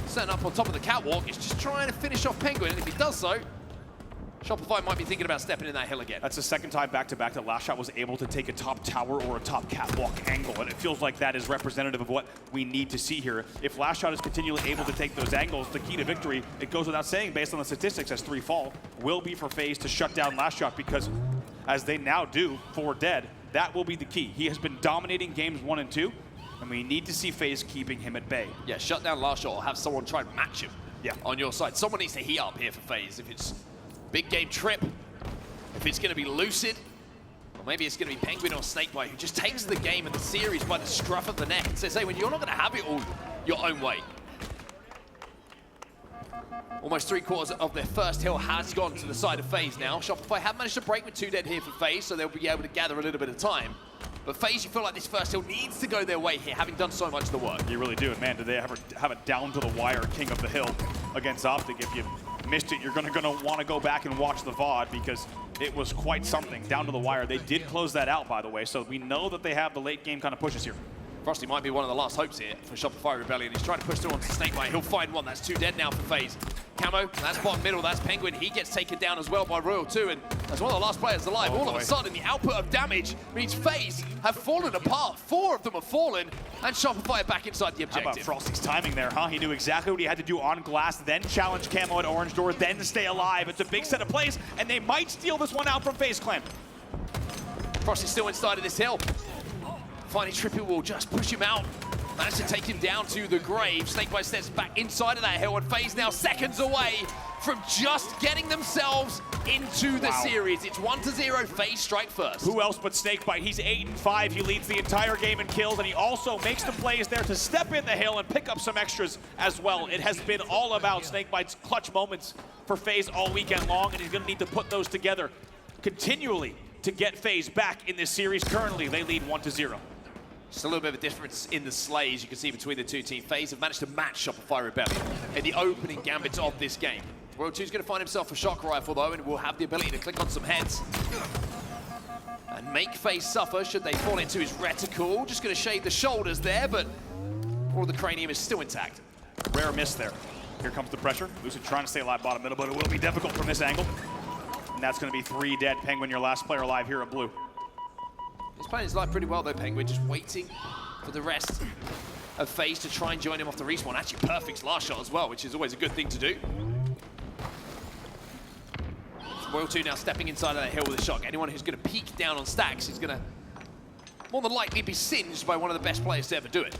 setting up on top of the catwalk, is just trying to finish off Pznguin, and if he does so, Shopify might be thinking about stepping in that hill again. That's the second time back-to-back that LastShot was able to take a top tower or a top catwalk angle, and it feels like that is representative of what we need to see here. If LastShot is continually able to take those angles, the key to victory, it goes without saying, based on the statistics as 3 fall, will be for FaZe to shut down LastShot, because as they now do, 4 dead, that will be the key. He has been dominating games 1 and 2, and we need to see FaZe keeping him at bay. Yeah, shut down LastShot or have someone try and match him on your side. Someone needs to heat up here for FaZe. If it's big game Trip, if it's going to be Lucid, or maybe it's going to be Pznguin or SnakeBite, who just takes the game and the series by the scruff of the neck and says, hey, when you're not going to have it all your own way. Almost 3/4 of their first hill has gone to the side of FaZe now. Shopify have managed to break with 2 dead here for FaZe, so they'll be able to gather a little bit of time. But FaZe, you feel like this first hill needs to go their way here, having done so much of the work. You really do, and man, do they have a down-to-the-wire King of the Hill against Optic. If you missed it, you're gonna want to go back and watch the VOD, because it was quite something, down to the wire. They did close that out, by the way, so we know that they have the late game kind of pushes here. Frosty might be one of the last hopes here for Shopify Rebellion. He's trying to push through onto SnakeBite. He'll find one. That's 2 dead now for FaZe. Camo, that's bottom middle. That's Pznguin. He gets taken down as well by Royal 2, and as one of the last players alive, all of a sudden the output of damage means FaZe have fallen apart. 4 of them have fallen, and Shopify are back inside the objective. How about Frosty's timing there, huh? He knew exactly what he had to do on glass, then challenge Camo at Orange Door, then stay alive. It's a big set of plays, and they might steal this one out from FaZe Clan. Frosty's still inside of this hill. Finally, TriPPPeY will just push him out. Managed to take him down to the grave. SnakeBite steps back inside of that hill, and FaZe now seconds away from just getting themselves into the series. It's 1-0, FaZe strike first. Who else but SnakeBite? He's 8-5. He leads the entire game in kills, and he also makes the plays there to step in the hill and pick up some extras as well. It has been all about SnakeBite's clutch moments for FaZe all weekend long, and he's going to need to put those together continually to get FaZe back in this series. Currently, they lead 1-0. Just a little bit of a difference in the slays you can see between the 2 teams. FaZe have managed to match Shopify Rebellion in the opening gambits of this game. Royal 2's going to find himself a shock rifle, though, and will have the ability to click on some heads and make FaZe suffer should they fall into his reticle. Just going to shade the shoulders there, but all of the cranium is still intact. Rare miss there. Here comes the pressure. Lucid trying to stay alive bottom middle, but it will be difficult from this angle. And that's going to be 3 dead. Pznguin, your last player alive here at blue. He's playing his life pretty well, though, Pznguin, just waiting for the rest of FaZe to try and join him off the respawn. Actually, perfect LastShot as well, which is always a good thing to do. Royal 2 now stepping inside of that hill with a shock. Anyone who's going to peek down on stacks is going to more than likely be singed by one of the best players to ever do it.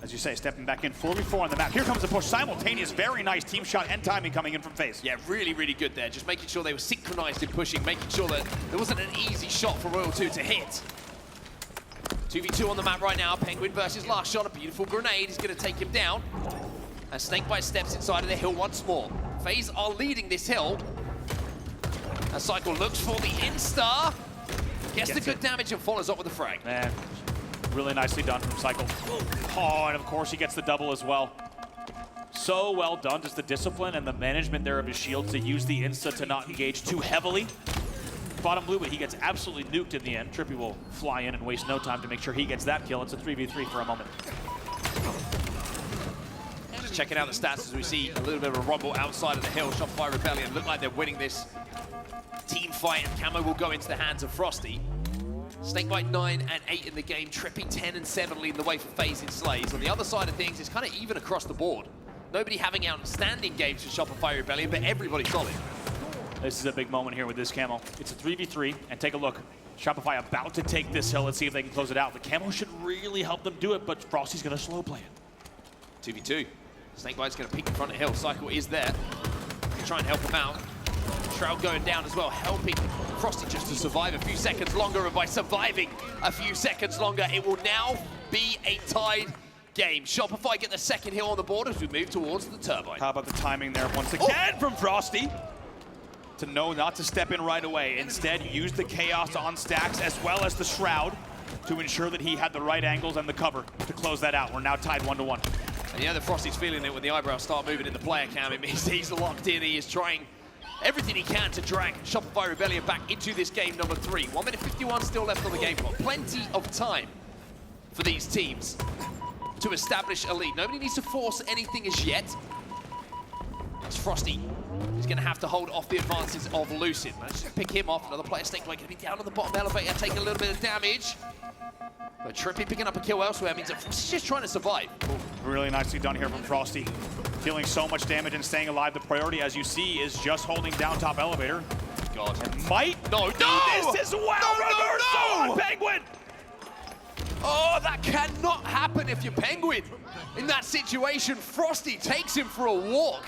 As you say, stepping back in, 4v4 on the map. Here comes the push, simultaneous, very nice team shot and timing coming in from FaZe. Yeah, really, really good there. Just making sure they were synchronized in pushing, making sure that there wasn't an easy shot for Royal 2 to hit. 2v2 on the map right now. Pznguin versus LastShot. A beautiful grenade is going to take him down. And SnakeBite steps inside of the hill once more. FaZe are leading this hill. And Cykul looks for the insta. Gets the good damage and follows up with a frag. Man, really nicely done from Cykul. Oh, and of course he gets the double as well. So well done, just the discipline and the management there of his shield to use the insta to not engage too heavily. Bottom blue, but he gets absolutely nuked in the end. TriPPPeY will fly in and waste no time to make sure he gets that kill. It's a 3v3 for a moment. Just checking out the stats as we see a little bit of a rumble outside of the hill. Shopify Rebellion look like they're winning this team fight, and Camo will go into the hands of Frosty. SnakeBite 9 and 8 in the game. TriPPPeY 10 and 7 leading the way for FaZe in Slays. On the other side of things, it's kind of even across the board. Nobody having outstanding games for Shopify Rebellion, but everybody solid. This is a big moment here with this Camo. It's a 3v3, and take a look. Shopify about to take this hill. Let's see if they can close it out. The Camo should really help them do it, but Frosty's going to slow play it. 2v2. SnakeBite's going to peek in front of hill. Cykul is there. Try and help him out. Shroud going down as well, helping Frosty just to survive a few seconds longer, and by surviving a few seconds longer, it will now be a tied game. Shopify get the second hill on the board as we move towards the turbine. How about the timing there once again from Frosty? To know not to step in right away. Instead, use the chaos on stacks as well as the Shroud to ensure that he had the right angles and the cover to close that out. We're now tied 1-1. And yeah, the Frosty's feeling it when the eyebrows start moving in the player cam. It means he's locked in. He is trying everything he can to drag Shopify Rebellion back into this game number 3. 1 minute 51 still left on the game clock. Plenty of time for these teams to establish a lead. Nobody needs to force anything as yet. As Frosty is going to have to hold off the advances of Lucid. Let's just pick him off. Another player, SnakeBite, going to be down on the bottom elevator, taking a little bit of damage. But TriPPPeY picking up a kill elsewhere means that Frosty's just trying to survive. Really nicely done here from Frosty. Dealing so much damage and staying alive. The priority, as you see, is just holding down top elevator. God. And might No! do this as well. Reversal on Pznguin. Oh, that cannot happen if you're Pznguin. In that situation, Frosty takes him for a walk.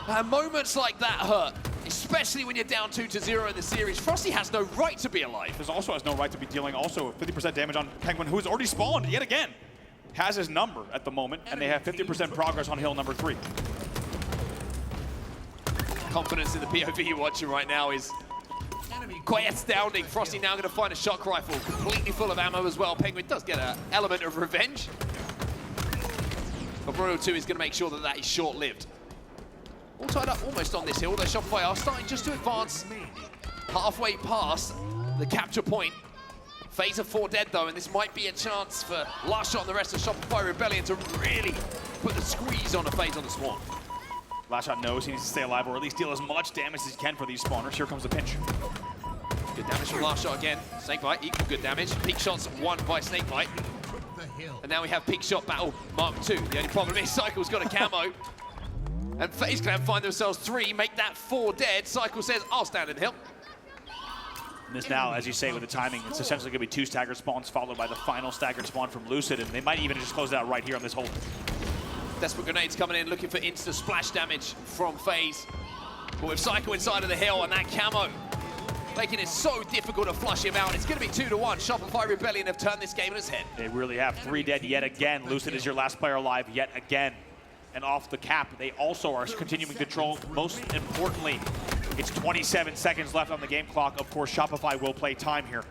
And moments like that hurt, especially when you're down 2-0 in the series. Frosty has no right to be alive. There's also has no right to be dealing also 50% damage on Pznguin, who has already spawned yet again. Has his number at the moment, and they have 50% progress on hill number 3. Confidence in the POV you're watching right now is quite astounding. Frosty now going to find a shock rifle, completely full of ammo as well. Pznguin does get an element of revenge. But Royal 2 is going to make sure that that is short-lived. All tied up almost on this hill, though Shopify are starting just to advance halfway past the capture point. FaZe are 4 dead though, and this might be a chance for LastShot and the rest of Shopify Rebellion to really put the squeeze on a FaZe on the spawn. LastShot knows he needs to stay alive, or at least deal as much damage as he can for these spawners. Here comes the pinch. Good damage from LastShot again. SnakeBite, equal good damage. Peak shots won by SnakeBite. And now we have peak shot battle Mark 2. The only problem is Cykul's got a camo. And FaZe can find themselves 3, make that 4 dead. Cykul says, I'll stand in the hill. And this now, as you say, with the timing, it's essentially going to be 2 staggered spawns followed by the final staggered spawn from Lucid, and they might even just close it out right here on this hole. Desperate grenades coming in, looking for instant splash damage from FaZe. But with Cykul inside of the hill and that camo, making it so difficult to flush him out. It's going to be 2-1. Shopify Rebellion have turned this game on its head. They really have. 3 dead yet again. Lucid is your last player alive yet again. And off the cap, they also are continuing to control. Most importantly, it's 27 seconds left on the game clock. Of course, Shopify will play time here.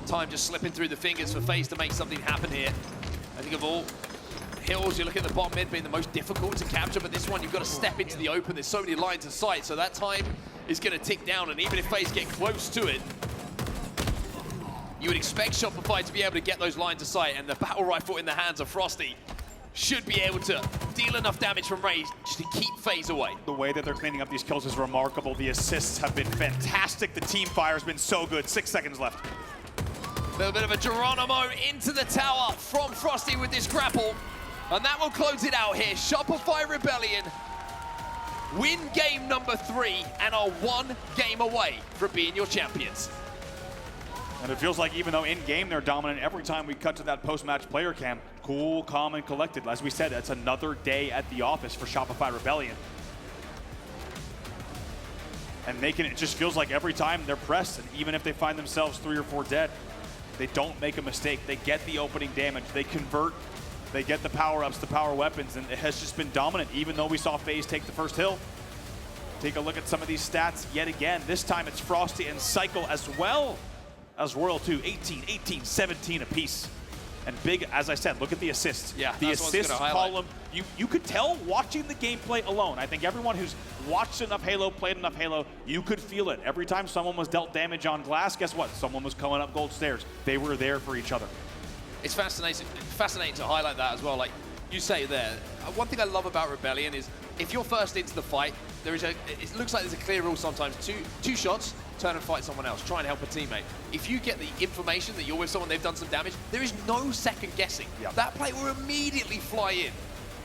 Time just slipping through the fingers for FaZe to make something happen here. I think of all hills, you look at the bottom mid being the most difficult to capture, but this one you've got to step into the open. There's so many lines of sight, so that time is going to tick down, and even if FaZe get close to it, you would expect Shopify to be able to get those lines of sight, and the battle rifle in the hands of Frosty should be able to deal enough damage from range to keep FaZe away. The way that they're cleaning up these kills is remarkable. The assists have been fantastic. The team fire has been so good. 6 seconds left. A little bit of a Geronimo into the tower from Frosty with this grapple, and that will close it out here. Shopify Rebellion win game number 3 and are 1 game away from being your champions. And it feels like even though in-game they're dominant, every time we cut to that post-match player cam, cool, calm, and collected. As we said, it's another day at the office for Shopify Rebellion. and making it just feels like every time they're pressed, and even if they find themselves 3 or 4 dead, they don't make a mistake. They get the opening damage, they convert, they get the power-ups, the power weapons, and it has just been dominant, even though we saw FaZe take the first hill. Take a look at some of these stats yet again. This time it's Frosty and Cykul as well as Royal 2, 18, 18, 17 apiece. And big, as I said, look at the assists. Yeah, the that's what I was assist gonna highlight. column, you could tell watching the gameplay alone. I think everyone who's watched enough Halo, played enough Halo, you could feel it. Every time someone was dealt damage on glass, guess what? Someone was coming up gold stairs. They were there for each other. It's fascinating to highlight that as well. Like you say there, one thing I love about Rebellion is if you're first into the fight, it looks like there's a clear rule sometimes. Two shots, turn and fight someone else. Try and help a teammate. If you get the information that you're with someone, they've done some damage, there is no second guessing. Yep. That play will immediately fly in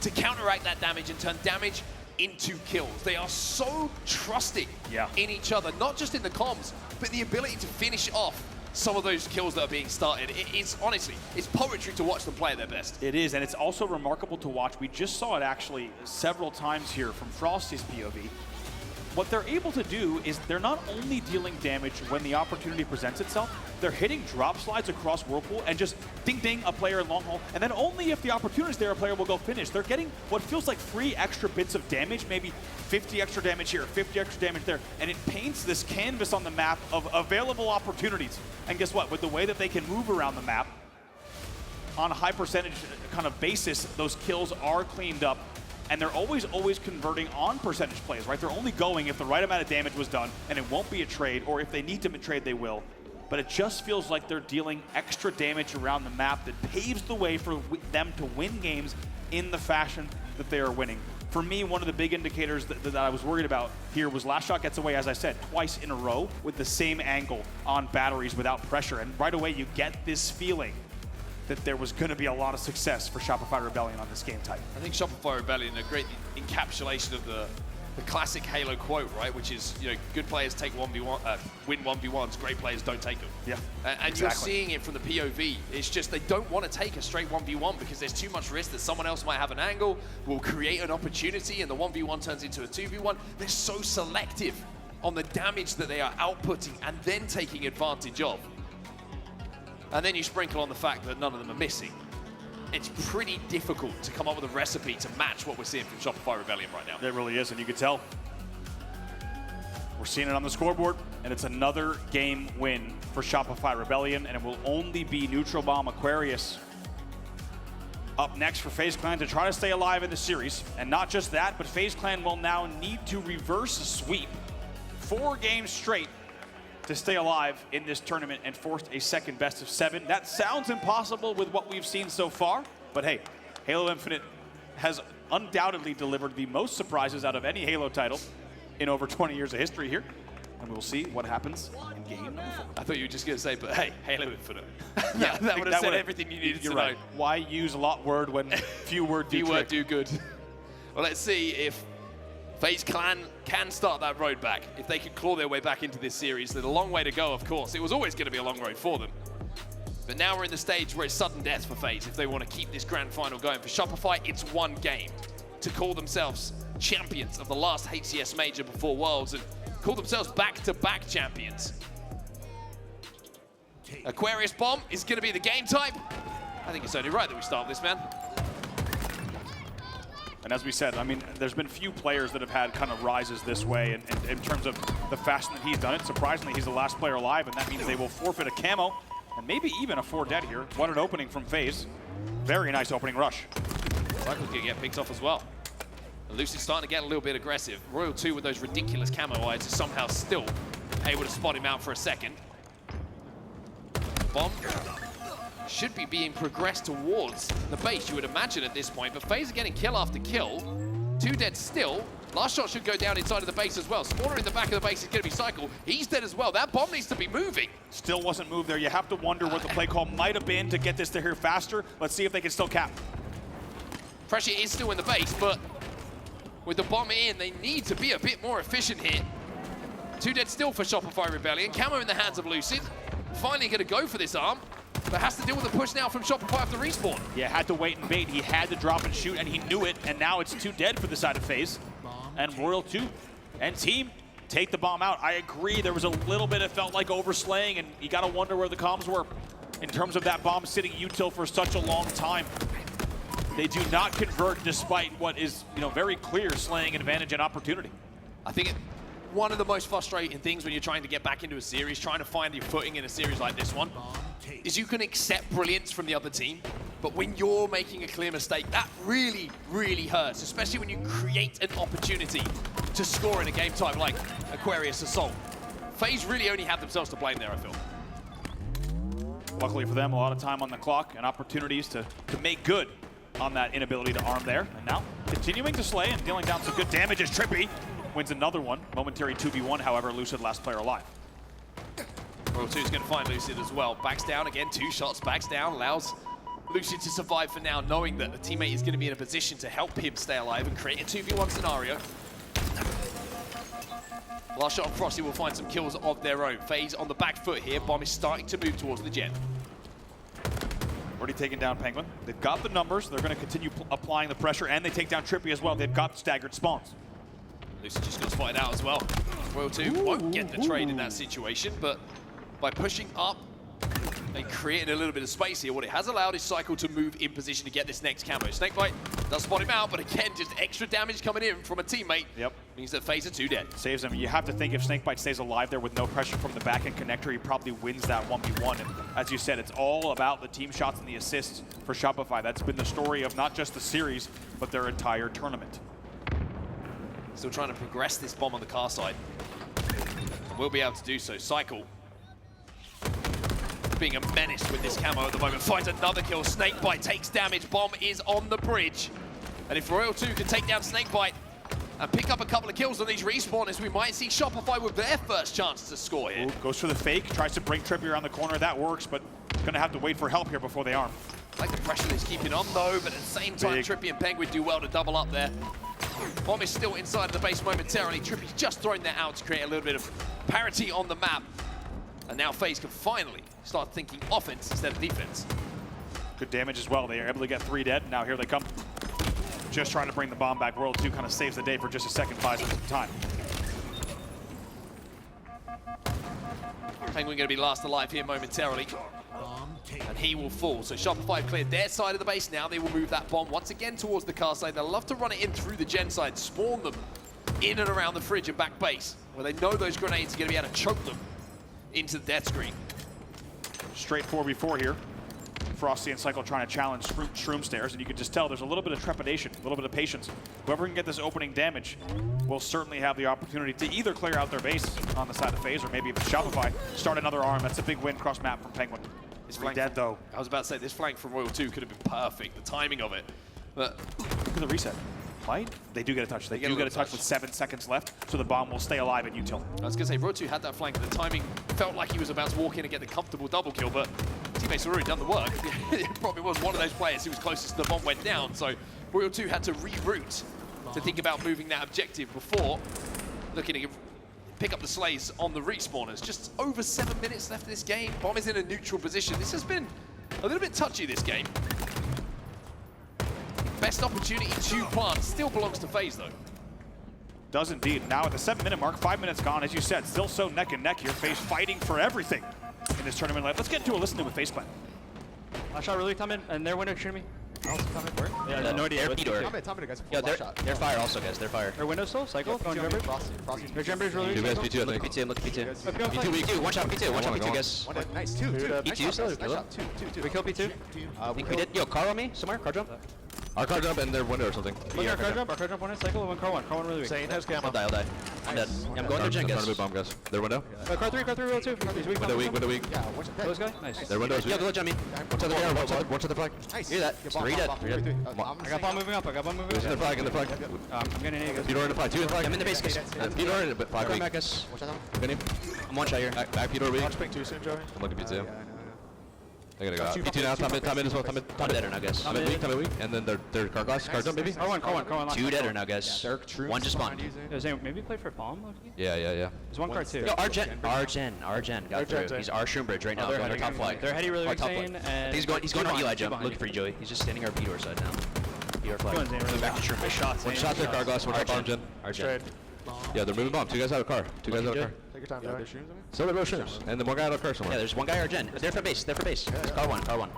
to counteract that damage and turn damage into kills. They are so trusting in each other, not just in the comms, but the ability to finish off some of those kills that are being started. It's honestly, it's poetry to watch them play at their best. It is, and it's also remarkable to watch. We just saw it actually several times here from Frosty's POV. What they're able to do is they're not only dealing damage when the opportunity presents itself, they're hitting drop slides across Whirlpool and just ding-ding a player in long haul, and then only if the opportunity is there, a player will go finish. They're getting what feels like 3 extra bits of damage, maybe 50 extra damage here, 50 extra damage there, and it paints this canvas on the map of available opportunities. And guess what? With the way that they can move around the map, on a high percentage kind of basis, those kills are cleaned up. And they're always converting on percentage plays, right? They're only going if the right amount of damage was done, and it won't be a trade, or if they need to trade, they will. But it just feels like they're dealing extra damage around the map that paves the way for them to win games in the fashion that they are winning. For me, one of the big indicators that I was worried about here was LastShot gets away, as I said, twice in a row with the same angle on batteries without pressure. And right away, you get this feeling that there was going to be a lot of success for Shopify Rebellion on this game type. I think Shopify Rebellion, a great encapsulation of the classic Halo quote, right? Which is, you know, good players take 1v1, win 1v1s, great players don't take them. Yeah, and exactly. You're seeing it from the POV. It's just they don't want to take a straight 1v1 because there's too much risk that someone else might have an angle, will create an opportunity, and the 1v1 turns into a 2v1. They're so selective on the damage that they are outputting and then taking advantage of. And then you sprinkle on the fact that none of them are missing. It's pretty difficult to come up with a recipe to match what we're seeing from Shopify Rebellion right now. It really is, and you can tell. We're seeing it on the scoreboard, and it's another game win for Shopify Rebellion, and it will only be Neutral Bomb Aquarius up next for FaZe Clan to try to stay alive in the series. And not just that, but FaZe Clan will now need to reverse a sweep 4 games straight to stay alive in this tournament and force a second best of 7. That sounds impossible with what we've seen so far, but hey, Halo Infinite has undoubtedly delivered the most surprises out of any Halo title in over 20 years of history here, and we'll see what happens in game number 4. I thought you were just going to say, but hey, Halo Infinite. Yeah, that would have said everything you needed to know. Why use a lot word when few word do trick? Do good. Well, let's see if FaZe Clan can start that road back. If they can claw their way back into this series, there's a long way to go, of course. It was always going to be a long road for them. But now we're in the stage where it's sudden death for FaZe if they want to keep this grand final going. For Shopify, it's 1 game to call themselves champions of the last HCS major before Worlds and call themselves back-to-back champions. Aquarius Bomb is going to be the game type. I think it's only right that we start with this, man. And as we said, I mean, there's been few players that have had kind of rises this way in terms of the fashion that he's done it. Surprisingly, he's the last player alive, and that means they will forfeit a camo and maybe even a 4 dead here. What an opening from FaZe. Very nice opening rush. Cykul's going to get picked off as well. Lucid's starting to get a little bit aggressive. Royal 2 with those ridiculous camo eyes is somehow still able to spot him out for a second. Bomb should be being progressed towards the base, you would imagine at this point, but FaZe are getting kill after kill. 2 dead still. LastShot should go down inside of the base as well. Spawner in the back of the base is going to be Cykul. He's dead as well. That bomb needs to be moving. Still wasn't moved there. You have to wonder what the play call might have been to get this to here faster. Let's see if they can still cap. Pressure is still in the base, but with the bomb in, they need to be a bit more efficient here. 2 dead still for Shopify Rebellion. Camo in the hands of Lucid. Finally going to go for this arm, but has to deal with the push now from Shopify after respawn. Yeah, had to wait and bait. He had to drop and shoot, and he knew it, and now it's 2 dead for the side of FaZe. And Royal 2 and team take the bomb out. I agree, there was a little bit, it felt like overslaying, and you gotta wonder where the comms were in terms of that bomb sitting util for such a long time. They do not convert despite what is, very clear slaying advantage and opportunity. I think one of the most frustrating things when you're trying to get back into a series, trying to find your footing in a series like this one, is you can accept brilliance from the other team, but when you're making a clear mistake, that really, really hurts, especially when you create an opportunity to score in a game type like Aquarius Assault. FaZe really only have themselves to blame there, I feel. Luckily for them, a lot of time on the clock and opportunities to make good on that inability to arm there. And now continuing to slay and dealing down some good damage as TriPPPeY wins another one. Momentary 2v1, however, Lucid last player alive. Royal 2 is going to find Lucid as well. Backs down again, 2 shots, backs down, allows Lucid to survive for now, knowing that the teammate is going to be in a position to help him stay alive and create a 2v1 scenario. LastShot and Frosty will find some kills of their own. FaZe on the back foot here. Bomb is starting to move towards the gen. Already taken down Pznguin. They've got the numbers. They're going to continue applying the pressure, and they take down TriPPPeY as well. They've got staggered spawns. Lucid just got spotted out as well. Royal 2 won't get the trade in that situation, but by pushing up and creating a little bit of space here, what it has allowed is Cykul to move in position to get this next camo. SnakeBite does spot him out, but again, just extra damage coming in from a teammate. Yep. Means that FaZe are 2 dead. Saves him. You have to think if SnakeBite stays alive there with no pressure from the back-end connector, he probably wins that 1v1. And as you said, it's all about the team shots and the assists for Shopify. That's been the story of not just the series, but their entire tournament. Still trying to progress this bomb on the car side. We'll be able to do so. Cykul being a menace with this camo at the moment. Finds another kill. SnakeBite takes damage. Bomb is on the bridge. And if Royal 2 can take down SnakeBite and pick up a couple of kills on these respawners, we might see Shopify with their first chance to score here. Ooh, goes for the fake, tries to bring TriPPPeY around the corner. That works, but gonna have to wait for help here before they arm. I like the pressure he's keeping on though, but at the same time, TriPPPeY and Pznguin do well to double up there. Bomb is still inside of the base momentarily. TriPPPeY's just throwing that out to create a little bit of parity on the map. And now FaZe can finally start thinking offense instead of defense. Good damage as well. They are able to get 3 dead. Now here they come. Just trying to bring the bomb back. World 2 kind of saves the day for just a second, buys them some time. Pznguin going to be last alive here momentarily. And he will fall. So Shopify have cleared their side of the base. Now they will move that bomb once again towards the car side. They'll love to run it in through the gen side, spawn them in and around the fridge and back base, where they know those grenades are going to be able to choke them into the death screen. Straight 4v4 here. Frosty and Cykul trying to challenge Shroom Stairs, and you can just tell there's a little bit of trepidation, a little bit of patience. Whoever can get this opening damage will certainly have the opportunity to either clear out their base on the side of FaZe, or maybe even Shopify start another arm. That's a big win cross map from Pznguin. This flank dead though. I was about to say, this flank from Royal 2 could have been perfect, the timing of it. But look at the reset. Right? They do get a touch. They do get a touch with 7 seconds left, so the bomb will stay alive at util. I was going to say, Royal 2 had that flank, and the timing felt like he was about to walk in and get the comfortable double kill, but teammates had already done the work. It probably was one of those players who was closest to the bomb went down, so Royal 2 had to reroute to think about moving that objective before looking to pick up the slays on the respawners. Just over 7 minutes left in this game. Bomb is in a neutral position. This has been a little bit touchy, this game. Best opportunity to plant still belongs to FaZe, though. Does indeed. Now at the 7-minute mark, 5 minutes gone, as you said, still so neck and neck here. FaZe fighting for everything in this tournament. Let's get into a listen to with FaZe plan. LastShot really coming, and their window shooting me. Where? Yeah, no idea. Top mid, guys. Yeah, they're fire also, guys. They're fire. Their window still? Cykul? Going Jumper? Their Jumper is really You guys, good. P2, look at P2, look at P2. P2, one shot P2, one shot P2, guys. Nice, two. P2 still, kill him. We kill P2? I think we did. Yo, car on me, somewhere, car jump. Our car jump in their window or something. Our car jump one is Cykul, one car one. Car one really weak. I'll die. I'm dead. Yeah, I'm going to gen, guys. bomb, guys. Their window. Car three, roll two. Window weak. Those guys? Nice. Their window is weak. Yeah, go jump me. One to the flag. Hear that? 3 dead. I got bomb moving up. In the flag, in the flag. I'm getting an Peter in the flag, 2 in the flag. I'm in the base, guys. Peter in the flag weak. I'm one shot here. Back Peter weak. I'm looking P2. I gotta go out. P2 now, top mid as well. Top dead or now, guys. Top mid weak. And then their car jump maybe? Car one. 2 dead or now, guys. One just spawned. Maybe play for bomb? Yeah. There's one car too. Yo, Argen got through. He's our shroom bridge right now. Going to top flag. They're heady really insane, and he's going on Eli jump. Looking for you, Joey. He's just standing our P2 side now. P2 flag. Back to shroom bridge. shots. One shot there, car glass. One shot bomb gen. Argen. Yeah, they're moving bomb. Two guys out of car. Two guys out of car. Take your time, Joey. Still the shrooms. And the more guy out of car somewhere. Yeah, there's one guy or Gen. They're for base. They're for base. Car one. Car one.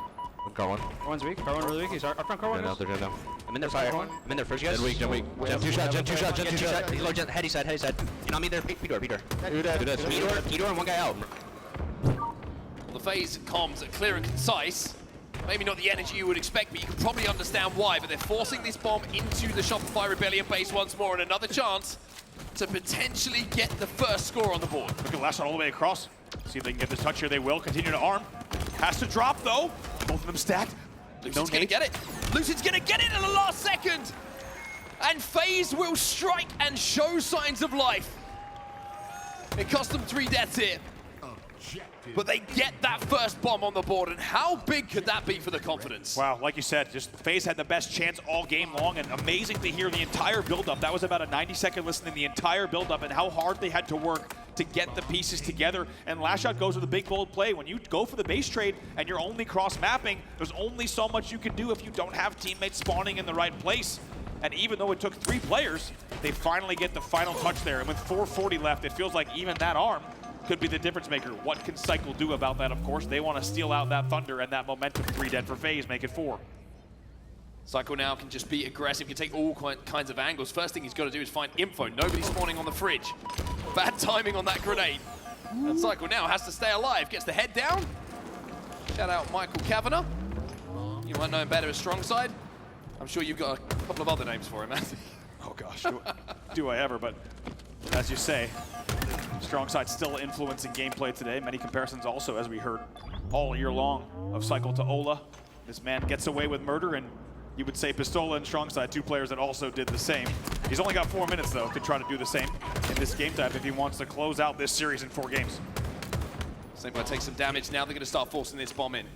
Car one's weak. Car one really weak. He's up front. Car one. They're down now. I'm in there fire. I'm in there first, you guys. Gen weak. Gen 2 shot. He's low, Gen. Heady side. You know me there. P-door. Two dead. P-door and one guy out. Well, the FaZe comms are clear and concise. Maybe not the energy you would expect, but you can probably understand why. But they're forcing this bomb into the Shopify Rebellion base once more, and another chance to potentially get the first score on the board. Look at LastShot all the way across. See if they can get this touch here. They will continue to arm. Has to drop though. Both of them stacked. Lucid's gonna get it. Lucid's gonna get it in the last second. And FaZe will strike and show signs of life. It cost them 3 deaths here. But they get that first bomb on the board, and how big could that be for the confidence? Wow, like you said, just FaZe had the best chance all game long, and amazing to hear the entire build-up. That was about a 90-second listen in the entire build-up and how hard they had to work to get the pieces together. And LastShot goes with a big, bold play. When you go for the base trade and you're only cross-mapping, there's only so much you can do if you don't have teammates spawning in the right place. And even though it took 3 players, they finally get the final touch there. And with 4:40 left, it feels like even that arm could be the difference maker. What can Cykul do about that? Of course, they want to steal out that thunder and that momentum. 3 dead for FaZe, make it 4. Cykul now can just be aggressive, can take all kinds of angles. First thing he's got to do is find info. Nobody's spawning on the fridge. Bad timing on that grenade. And Cykul now has to stay alive. Gets the head down. Shout out Michael Kavanagh. You might know him better as Strong Side. I'm sure you've got a couple of other names for him, Anthony. Oh gosh, do I ever, but as you say, Strong Side still influencing gameplay today. Many comparisons also, as we heard all year long, of Cykul to Ola. This man gets away with murder, and you would say Pistola and Strong Side, 2 players that also did the same. He's only got 4 minutes, though, to try to do the same in this game type if he wants to close out this series in 4 games. SnakeBite takes some damage. Now they're going to start forcing this bomb in.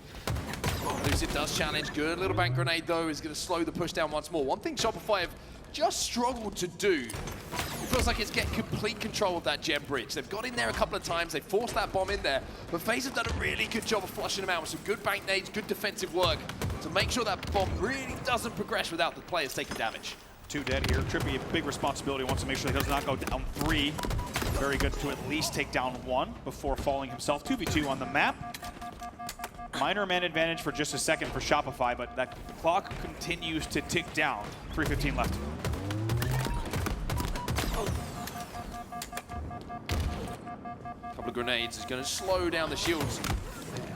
Lucid does challenge. Good little bank grenade, though, is going to slow the push down once more. One thing Shopify have just struggled to do, it feels like it's getting complete control of that gem bridge. They've got in there a couple of times. They forced that bomb in there. But FaZe have done a really good job of flushing them out with some good bank nades, good defensive work to make sure that bomb really doesn't progress without the players taking damage. 2 dead here. TriPPPeY, a big responsibility, wants to make sure he does not go down 3. Very good to at least take down 1 before falling himself. 2v2 on the map. Minor man advantage for just a second for Shopify, but that clock continues to tick down. 3:15 left. Couple of grenades is going to slow down the shields.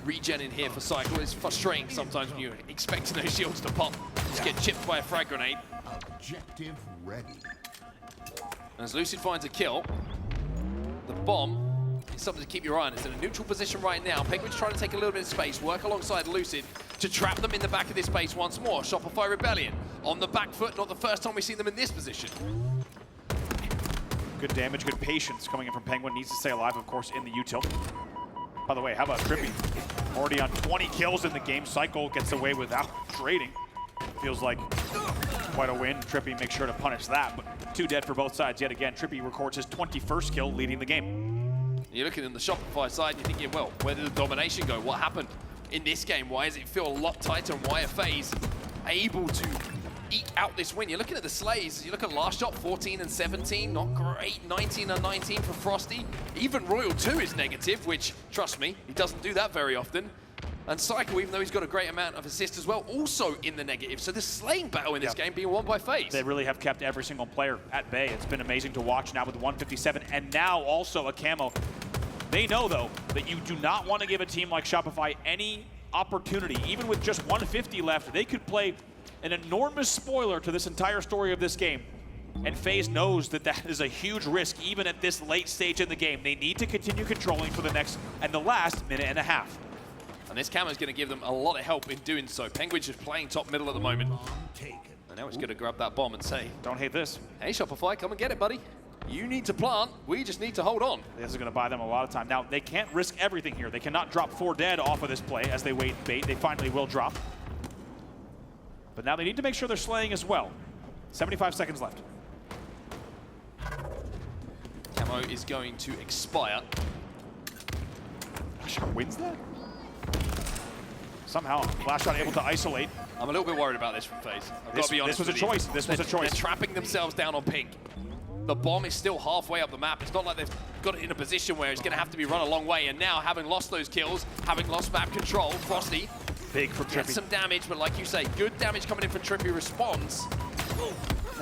Regen in here for Cykul. It's frustrating sometimes when you're expecting those shields to pop. Just get chipped by a frag grenade. Objective ready. And as Lucid finds a kill, the bomb is something to keep your eye on. It's in a neutral position right now. Penguin's trying to take a little bit of space, work alongside Lucid to trap them in the back of this base once more. Shopify Rebellion on the back foot. Not the first time we've seen them in this position. Good damage, good patience coming in from Penguin. Needs to stay alive, of course, in the util. By the way, how about TriPPPeY? Already on 20 kills in the game. Cykul gets away without trading. Feels like quite a win. TriPPPeY makes sure to punish that, but 2 dead for both sides yet again. TriPPPeY records his 21st kill, leading the game. You're looking at the Shopify side and you're thinking, well, where did the domination go? What happened in this game? Why does it feel a lot tighter, and why are FaZe able to eke out this win? You're looking at the slays. You look at LastShot, 14 and 17, not great. 19 and 19 for Frosty. Even Royal 2 is negative, which, trust me, he doesn't do that very often. And Cykul, even though he's got a great amount of assists as well, also in the negative. So the slaying battle in this game being won by FaZe. They really have kept every single player at bay. It's been amazing to watch now with 157 and now also a camo. They know, though, that you do not want to give a team like Shopify any opportunity. Even with just 150 left, they could play an enormous spoiler to this entire story of this game. And FaZe knows that that is a huge risk even at this late stage in the game. They need to continue controlling for the next and the last minute and a half. And this camo is going to give them a lot of help in doing so. Penguin's just playing top middle at the moment. And now he's going to grab that bomb and say, don't hate this. Hey, Shopify, come and get it, buddy. You need to plant. We just need to hold on. This is going to buy them a lot of time. Now, they can't risk everything here. They cannot drop 4 dead off of this play as they wait bait. They finally will drop. But now they need to make sure they're slaying as well. 75 seconds left. Camo is going to expire. LastShot wins that? Somehow, LastShot able to isolate. I'm a little bit worried about this from FaZe. I've got to be honest. This was a choice. This was a choice. They're trapping themselves down on pink. The bomb is still halfway up the map. It's not like they've got it in a position where it's going to have to be run a long way. And now, having lost those kills, having lost map control, Frosty Big from gets TriPPPeY. some damage, but like you say, good damage coming in from TriPPPeY responds.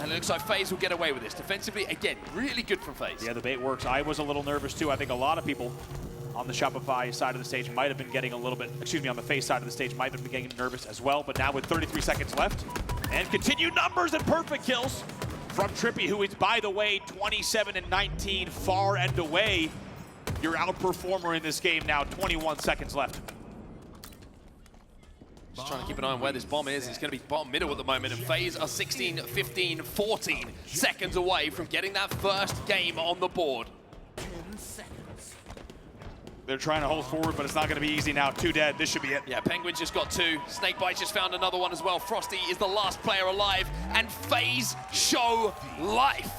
And it looks like FaZe will get away with this. Defensively, again, really good from FaZe. Yeah, the bait works. I was a little nervous too. I think a lot of people on the Shopify side of the stage might have been getting a little bit, excuse me, on the FaZe side of the stage might have been getting nervous as well. But now with 33 seconds left and continued numbers and perfect kills from TriPPPeY, who is, by the way, 27 and 19, far and away your outperformer in this game now. 21 seconds left. Just trying to keep an eye on where this bomb is. It's going to be bottom middle at the moment, and FaZe are 16, 15, 14 seconds away from getting that first game on the board. 10 seconds. They're trying to hold forward, but it's not going to be easy now. 2 dead. This should be it. Yeah, Pznguin just got 2. SnakeBite just found another one as well. Frosty is the last player alive, and FaZe show life.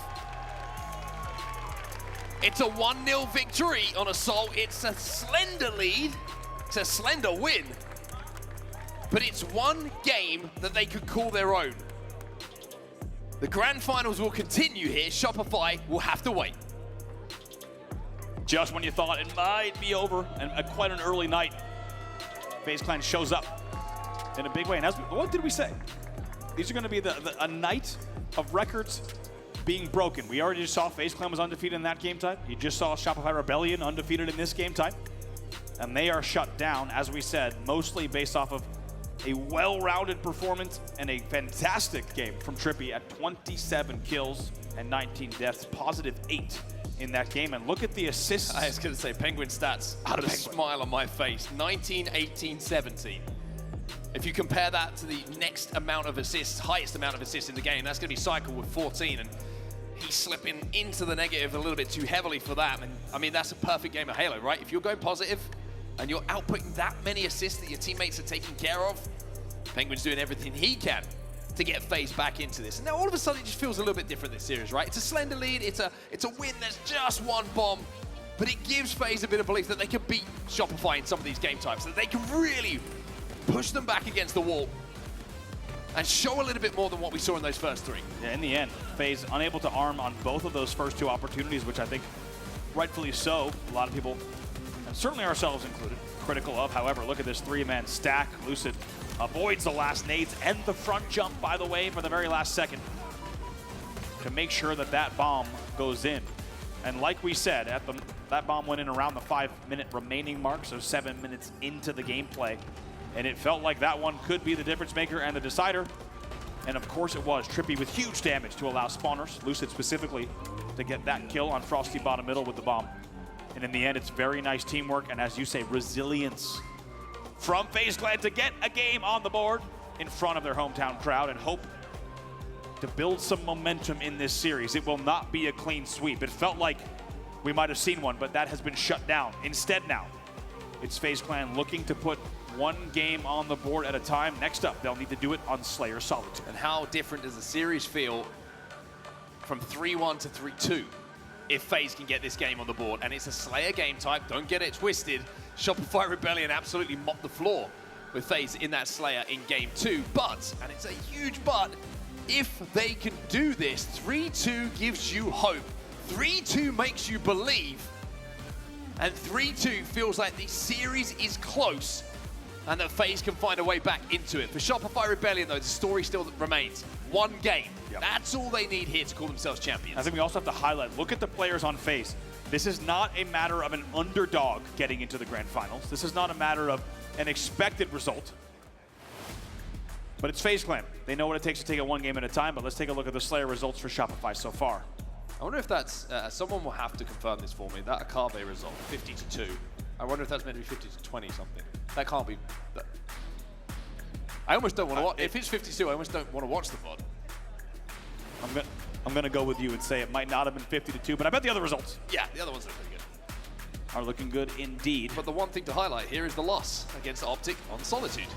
It's a 1-0 victory on Assault. It's a slender lead. It's a slender win. But it's one game that they could call their own. The grand finals will continue here. Shopify will have to wait. Just when you thought it might be over, and quite an early night, FaZe Clan shows up in a big way. And as what did we say? These are going to be a night of records being broken. We already just saw FaZe Clan was undefeated in that game type. You just saw Shopify Rebellion undefeated in this game type. And they are shut down, as we said, mostly based off of a well-rounded performance and a fantastic game from TriPPPeY at 27 kills and 19 deaths, positive 8 in that game. And look at the assists. I was going to say, Pznguin stats, Out put of a Pznguin. smile on my face. 19, 18, 17. If you compare that to the next amount of assists, highest amount of assists in the game, that's going to be Cykul with 14. And he's slipping into the negative a little bit too heavily for that. And I mean, that's a perfect game of Halo, right? If you're going positive and you're outputting that many assists that your teammates are taking care of, Pznguin's doing everything he can to get FaZe back into this. And now all of a sudden it just feels a little bit different this series, right? It's a slender lead, it's a win that's just one bomb, but it gives FaZe a bit of belief that they can beat Shopify in some of these game types, that they can really push them back against the wall and show a little bit more than what we saw in those first 3. Yeah, in the end, FaZe unable to arm on both of those first 2 opportunities, which I think rightfully so, a lot of people, and certainly ourselves included, critical of. However, look at this 3-man stack. Lucid avoids the last nades and the front jump, by the way, for the very last second to make sure that that bomb goes in. And like we said, that bomb went in around the 5-minute remaining mark, so 7 minutes into the gameplay. And it felt like that one could be the difference maker and the decider. And of course it was. TriPPPeY with huge damage to allow spawners, Lucid specifically, to get that kill on Frosty bottom middle with the bomb. And in the end, it's very nice teamwork and, as you say, resilience from FaZe Clan to get a game on the board in front of their hometown crowd and hope to build some momentum in this series. It will not be a clean sweep. It felt like we might have seen one, but that has been shut down. Instead now, it's FaZe Clan looking to put one game on the board at a time. Next up, they'll need to do it on Slayer Solitude. And how different does the series feel from 3-1 to 3-2 if FaZe can get this game on the board? And it's a Slayer game type, don't get it twisted. Shopify Rebellion absolutely mopped the floor with FaZe in that Slayer in game 2. But, and it's a huge but, if they can do this, 3-2 gives you hope. 3-2 makes you believe. And 3-2 feels like the series is close and that FaZe can find a way back into it. For Shopify Rebellion, though, the story still remains. One game. Yep. That's all they need here to call themselves champions. I think we also have to highlight, look at the players on FaZe. This is not a matter of an underdog getting into the grand finals. This is not a matter of an expected result. But it's FaZe Clan. They know what it takes to take it one game at a time, but let's take a look at the Slayer results for Shopify so far. I wonder if that's, someone will have to confirm this for me, that Akave result, 50-2. I wonder if that's meant to be 50-20 something. That can't be. I almost don't want to watch. If it's 52, I almost don't want to watch the VOD. I'm gonna go with you and say it might not have been 50-2, but I bet the other results Yeah, the other ones are pretty good. are looking good indeed. But the one thing to highlight here is the loss against Optic on Solitude.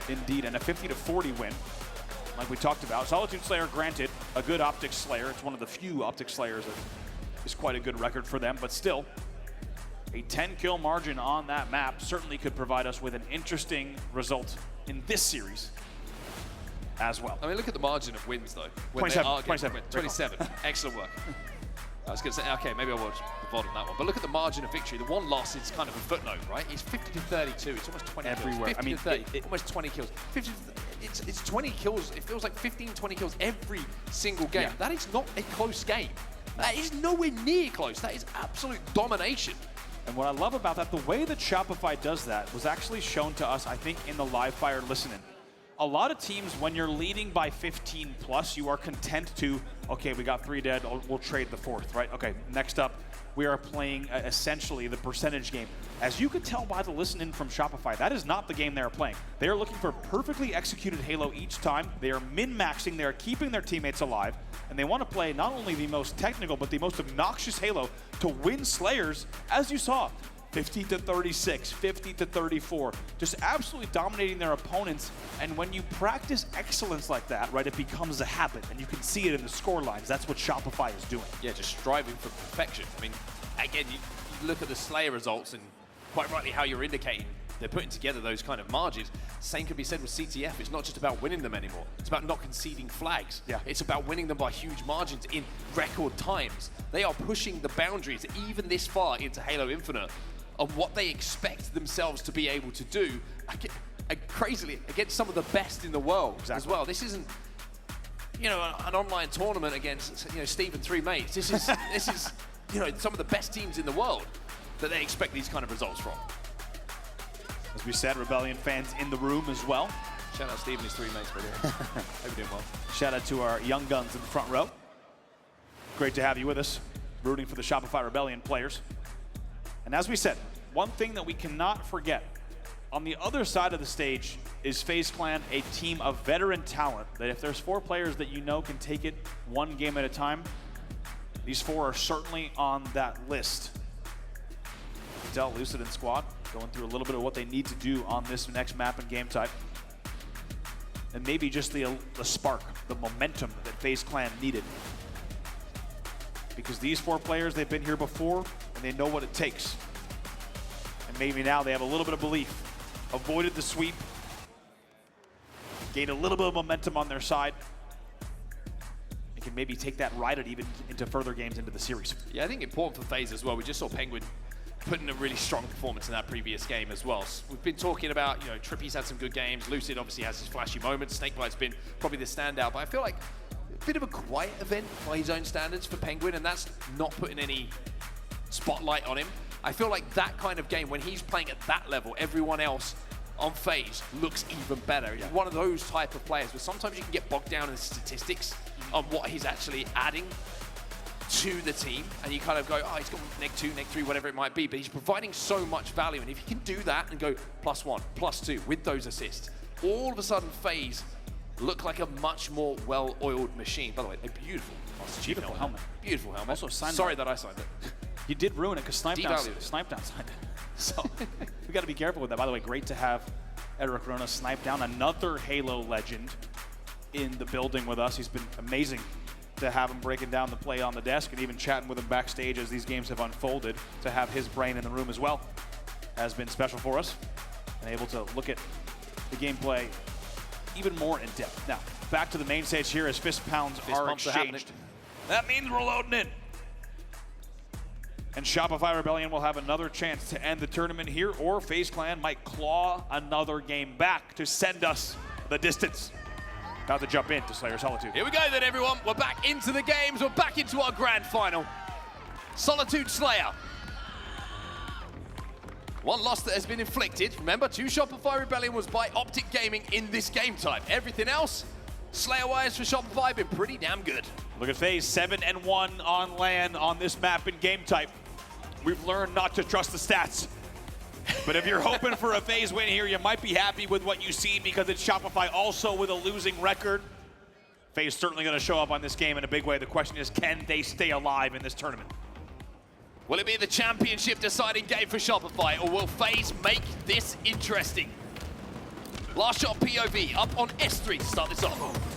Indeed, and a 50-40 win, like we talked about. Solitude Slayer, granted, a good Optic Slayer. It's one of the few Optic Slayers that is quite a good record for them, but still, a 10-kill margin on that map certainly could provide us with an interesting result in this series. as well. I mean, look at the margin of wins, though. When 27, they are getting 27. win. 27. Excellent work. I was going to say, okay, maybe I'll watch the VOD on that one. But look at the margin of victory. The one loss is kind of a footnote, right? It's 50 to 32. It's almost 20 Everywhere. kills. 50 I mean, to 30. Almost 20 kills. 50 it's 20 kills. It feels like 15, 20 kills every single game. Yeah. That is not a close game. That is nowhere near close. That is absolute domination. And what I love about that, the way that Shopify does that was actually shown to us, I think, in the live fire listening. A lot of teams, when you're leading by 15 plus, you are content to, okay, we got 3 dead, we'll trade the 4th, right? Okay, next up, we are playing essentially the percentage game. As you could tell by the listening from Shopify, that is not the game they're playing. They are looking for perfectly executed Halo each time. They are min-maxing, they are keeping their teammates alive, and they want to play not only the most technical, but the most obnoxious Halo to win Slayers, as you saw. 50 to 36, 50 to 34, just absolutely dominating their opponents. And when you practice excellence like that, right, it becomes a habit, and you can see it in the score lines. That's what Shopify is doing. Yeah, just striving for perfection. I mean, again, you look at the Slayer results, and quite rightly how you're indicating they're putting together those kind of margins. Same can be said with CTF. It's not just about winning them anymore. It's about not conceding flags. Yeah. It's about winning them by huge margins in record times. They are pushing the boundaries even this far into Halo Infinite of what they expect themselves to be able to do, crazily, against some of the best in the world as well. This isn't, you know, an online tournament against, you know, Steve and 3 mates. This is, you know, some of the best teams in the world that they expect these kind of results from. As we said, Rebellion fans in the room as well. Shout out Steve and his 3 mates for doing. Hope you're doing well. Shout out to our young guns in the front row. Great to have you with us, rooting for the Shopify Rebellion players. And as we said, one thing that we cannot forget, on the other side of the stage is FaZe Clan, a team of veteran talent, that if there's 4 players that you know can take it one game at a time, these 4 are certainly on that list. You can tell Lucid and Squad going through a little bit of what they need to do on this next map and game type. And maybe just the spark, the momentum that FaZe Clan needed. Because these 4 players, they've been here before, and they know what it takes. And maybe now they have a little bit of belief. Avoided the sweep. Gained a little bit of momentum on their side. And can maybe take that ride even into further games into the series. Yeah, I think important for FaZe as well. We just saw Pznguin put in a really strong performance in that previous game as well. So we've been talking about, you know, TriPPPeY's had some good games. Lucid obviously has his flashy moments. SnakeBite's been probably the standout, but I feel like a bit of a quiet event by his own standards for Pznguin, and that's not putting any spotlight on him. I feel like that kind of game, when he's playing at that level, everyone else on FaZe looks even better. He's one of those type of players, but sometimes you can get bogged down in the statistics on what he's actually adding to the team, and you kind of go, oh, he's got neg 2, neg 3, whatever it might be, but he's providing so much value, and if he can do that and go +1, +2 with those assists, all of a sudden FaZe look like a much more well-oiled machine. By the way, a beautiful helmet. Beautiful helmet. Also signed Sorry by- that I signed it. You did ruin it because Snipedown Devalued it. signed it. So we got to be careful with that. By the way, great to have Eric Rona snipe down, another Halo legend in the building with us. He's been amazing to have him breaking down the play on the desk and even chatting with him backstage as these games have unfolded. To have his brain in the room as well has been special for us, and able to look at the gameplay even more in depth. Now, back to the main stage here as fist pounds are pumps are happening. exchanged. That means we're loading in. And Shopify Rebellion will have another chance to end the tournament here, or FaZe Clan might claw another game back to send us the distance. About to jump into Slayer Solitude. Here we go then, everyone. We're back into the games. We're back into our grand final. Solitude Slayer. One loss that has been inflicted. Remember, 2 Shopify Rebellion was by Optic Gaming in this game type. Everything else, Slayer-wise for Shopify, been pretty damn good. Look at FaZe, 7-1 on LAN on this map and game type. We've learned not to trust the stats. But if you're hoping for a FaZe win here, you might be happy with what you see because it's Shopify also with a losing record. FaZe certainly going to show up on this game in a big way. The question is, can they stay alive in this tournament? Will it be the championship deciding game for Shopify, or will FaZe make this interesting? LastShot POV up on S3 to start this off.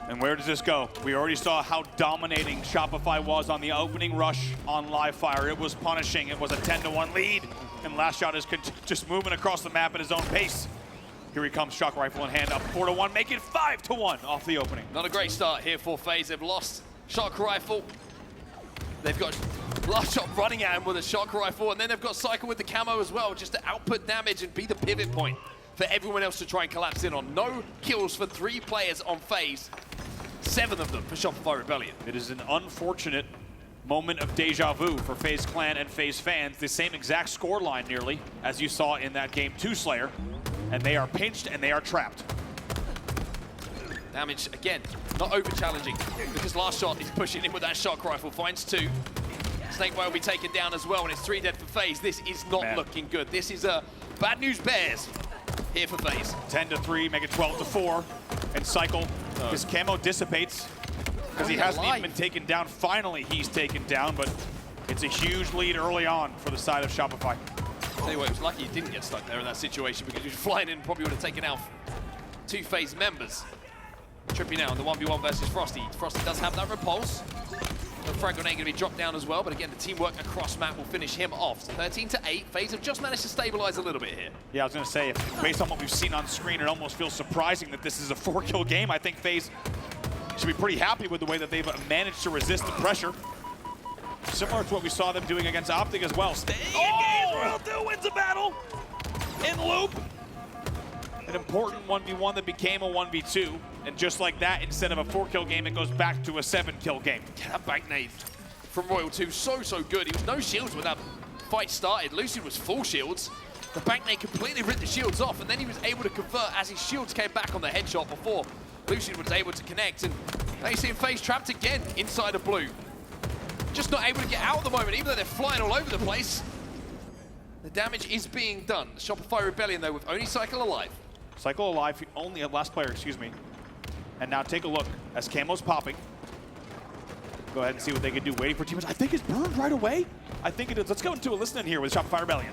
And where does this go? We already saw how dominating Shopify was on the opening rush on live fire. It was punishing. It was a 10-1 lead. And LastShot is just moving across the map at his own pace. Here he comes, shock rifle in hand, up 4-1, make it 5-1 off the opening. Not a great start here for FaZe. They've lost shock rifle. They've got LastShot running at him with a shock rifle, and then they've got Cykul with the camo as well, just to output damage and be the pivot point for everyone else to try and collapse in on. No kills for 3 players on FaZe, 7 of them for Shopify Rebellion. It is an unfortunate moment of deja vu for FaZe Clan and FaZe fans. The same exact score line nearly as you saw in that game 2 Slayer, and they are pinched and they are trapped. Damage, again, not over-challenging because LastShot is pushing in with that shock rifle, finds 2. SnakeBite will be taken down as well, and it's 3 dead for FaZe. This is not looking good. This is bad news bears here for FaZe. 10-3, make it 12-4, and Cykul, his camo dissipates because he hasn't even been taken down. Finally, he's taken down, but it's a huge lead early on for the side of Shopify. Tell you what, it was lucky he didn't get stuck there in that situation because he was flying in and probably would have taken out 2 FaZe members. TriPPPeY now on the 1v1 versus Frosty. Frosty does have that repulse. The frag grenade going to be dropped down as well, but again, the teamwork across map will finish him off. 13-8, FaZe have just managed to stabilize a little bit here. Yeah, I was going to say, based on what we've seen on screen, it almost feels surprising that this is a 4-kill game. I think FaZe should be pretty happy with the way that they've managed to resist the pressure. Similar to what we saw them doing against Optic as well. Staying engaged, Royal 2 wins a battle in loop. An important 1v1 that became a 1v2. And just like that, instead of a 4-kill game, it goes back to a 7-kill game. Yeah, that bank nade from Royal 2, so good. He was no shields when that fight started. Lucid was full shields. The bank nade completely ripped the shields off, and then he was able to convert as his shields came back on the headshot before Lucid was able to connect. And now you see him FaZe trapped again inside of blue. Just not able to get out at the moment, even though they're flying all over the place. The damage is being done. Shopify Rebellion, though, with only Cykul alive. Cykul alive, only a last player, excuse me. And now take a look as Camo's popping. Go ahead and see what they can do. Waiting for teammates. I think it's burned right away. I think it is. Let's go into a listen in here with Shopify Rebellion.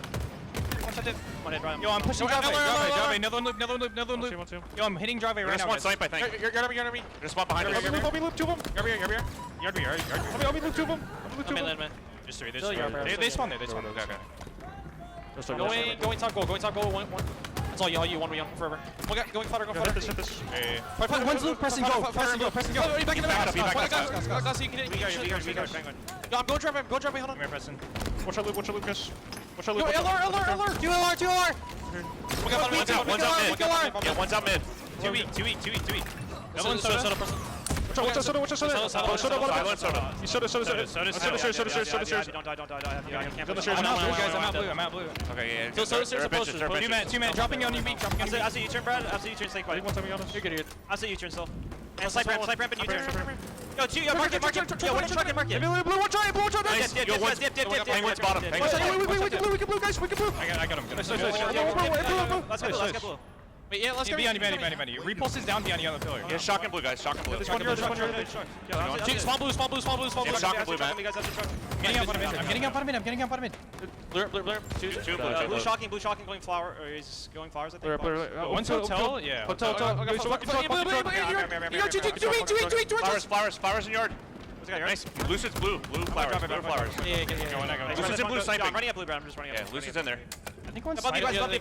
Yo, I'm pushing driveway. Another loop. Yo, I'm hitting driveway right now. Snipe, I think. You're gonna be. There's one behind us. Let me loop 2 of them. Yard me. Let me loop 2 of them. There's 3. They spawned there. Okay. Going top goal. One. That's all you 1v1 forever. Going flutter. One's loop, pressing go. Back in the back. Glass, you can Yo, I'm going driveway, hold on. Watch our loop, Chris. Watch our Yo, loop. LR. 2 LR. One's out mid. Yeah, one's out mid. 2 weak. Another one soda person. Watch out, Soda. I'm out blue. Okay, So Soda's supposed to. 2 man, dropping on you, weak. I'll see U-turn, Brad. I'll see U-turn, SnakeBite. You're good. I'll see U-turn still. And snipe ramp and U-turn. Yo, mark it. Yo, one truck and mark it. Blue, one try. Nice. Yo, dip. Penguin's bottom. Wait, we can blue, guys. We can blue. I got him. Let's get blue. Wait, yeah, let's go. Behind you. Repulse is down behind you on the pillar. Yeah, shock and blue, guys. Shock and blue. Small blue. Yeah, shock and blue, man. I'm getting out bottom mid. Blur. Two blue. Blue shocking going flower. Or he's going flowers, I think. One's hotel. Yeah. Hotel. Flowers in yard. Nice. Lucid's blue. Blue flowers. Yeah. Lucid's in blue sniping. I'm running up blue, I'm just running up. Yeah, Lucid's in there. I think one's flowers. Blue. Here, I'm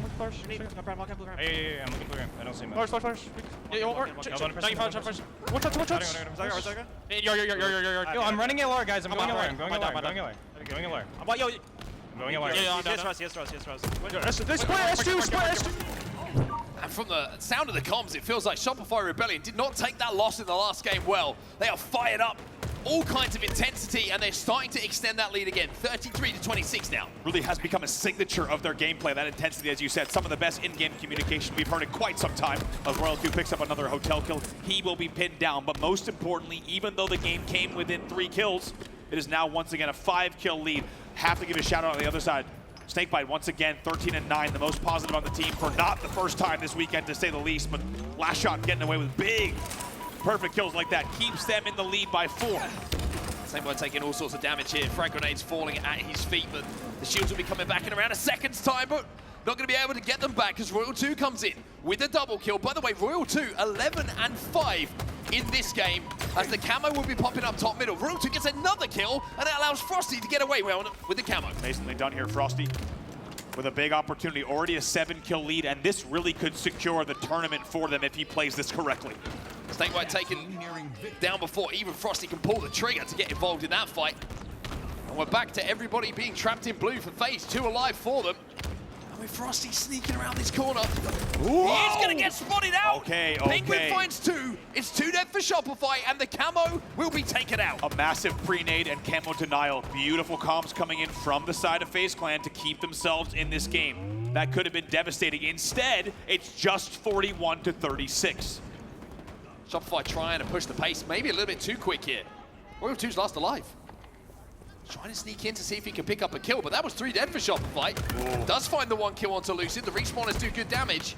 looking flowers. Yeah, I'm looking blue. I don't see him. Flowers. Yo, I'm running LR, guys. I'm going LR. And from the sound of the comms, it feels like Shopify Rebellion did not take that loss in the last game well. They are fired up, all kinds of intensity, and they're starting to extend that lead again. 33-26 now. Really has become a signature of their gameplay, that intensity, as you said. Some of the best in-game communication we've heard in quite some time. As Royal 2 picks up another hotel kill, he will be pinned down. But most importantly, even though the game came within 3 kills, it is now once again a 5-kill lead. Have to give a shout out on the other side. SnakeBite once again 13-9, the most positive on the team for not the first time this weekend, to say the least. But LastShot getting away with big, perfect kills like that keeps them in the lead by 4. SnakeBite taking all sorts of damage here. Frag grenades falling at his feet, but the shields will be coming back in around a second's time. But not going to be able to get them back because Royal 2 comes in with a double kill. By the way, Royal 2 11-5 in this game, as the camo will be popping up top middle. Royal 2 gets another kill, and it allows Frosty to get away with the camo. Amazingly done here, Frosty. with a big opportunity, already a 7-kill lead, and this really could secure the tournament for them if he plays this correctly. SnakeBite taken down before even Frosty can pull the trigger to get involved in that fight. And we're back to everybody being trapped in blue for FaZe, 2 alive for them. And with Frosty sneaking around this corner, he's gonna get spotted out. Okay. Penguin finds 2, it's 2 dead for Shopify, and the camo will be taken out. A massive pre-nade and camo denial. Beautiful comms coming in from the side of FaZe Clan to keep themselves in this game. That could have been devastating. Instead, it's just 41 to 36. Shopify trying to push the pace, maybe a little bit too quick here. Royal 2's last alive. Trying to sneak in to see if he can pick up a kill, but that was 3 dead for Shopify. Does find the 1 kill onto Lucid. The respawners do good damage.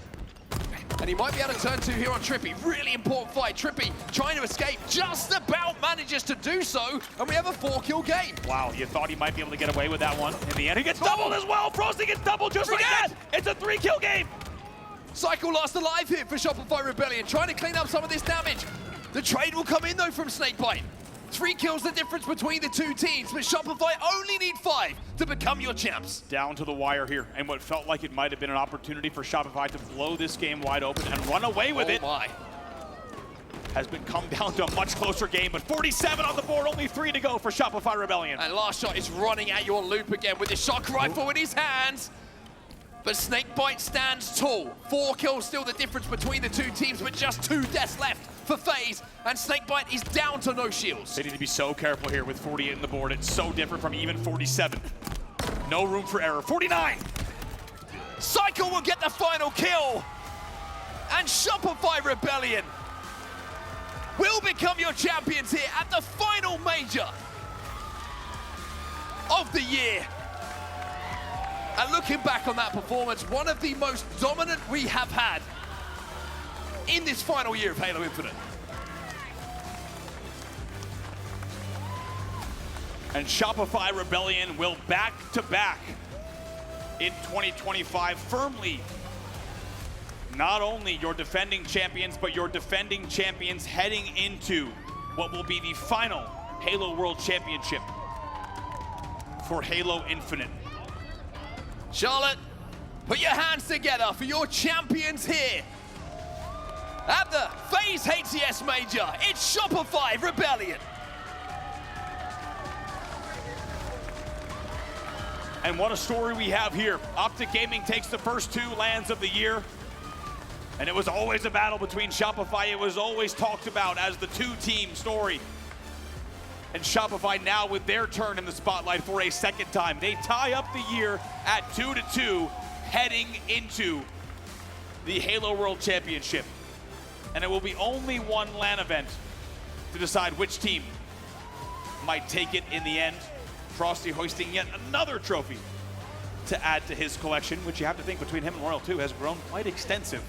And he might be able to turn 2 here on TriPPPeY. Really important fight. TriPPPeY trying to escape, just about manages to do so, and we have a 4-kill game. Wow, you thought he might be able to get away with that one. In the end, he gets doubled as well. Frosty gets doubled just like that. It's a 3-kill game. Cykul last alive here for Shopify Rebellion, trying to clean up some of this damage. The trade will come in though from SnakeBite. 3 kills the difference between the 2 teams, but Shopify only need 5 to become your champs. Down to the wire here, and what felt like it might have been an opportunity for Shopify to blow this game wide open and run away with it. My. Has been come down to a much closer game, but 47 on the board, only 3 to go for Shopify Rebellion. And LastShot is running at you on loop again with his shock rifle in his hands. But SnakeBite stands tall. 4 kills still the difference between the 2 teams, but just 2 deaths left for FaZe, and SnakeBite is down to no shields. They need to be so careful here with 48 on the board. It's so different from even 47. No room for error. 49! Cykul will get the final kill, and Shopify Rebellion will become your champions here at the final major of the year. And looking back on that performance, one of the most dominant we have had in this final year of Halo Infinite. And Shopify Rebellion will back-to-back in 2025 firmly. Not only your defending champions, but your defending champions heading into what will be the final Halo World Championship for Halo Infinite. Charlotte, put your hands together for your champions here at the FaZe HCS Major. It's Shopify Rebellion. And what a story we have here. Optic Gaming takes the first 2 lands of the year. And it was always a battle between Shopify. It was always talked about as the 2-team story. And Shopify now with their turn in the spotlight for a 2nd time. They tie up the year at 2-2, heading into the Halo World Championship. And it will be only 1 LAN event to decide which team might take it in the end. Frosty hoisting yet another trophy to add to his collection, which you have to think between him and Royal 2 has grown quite extensive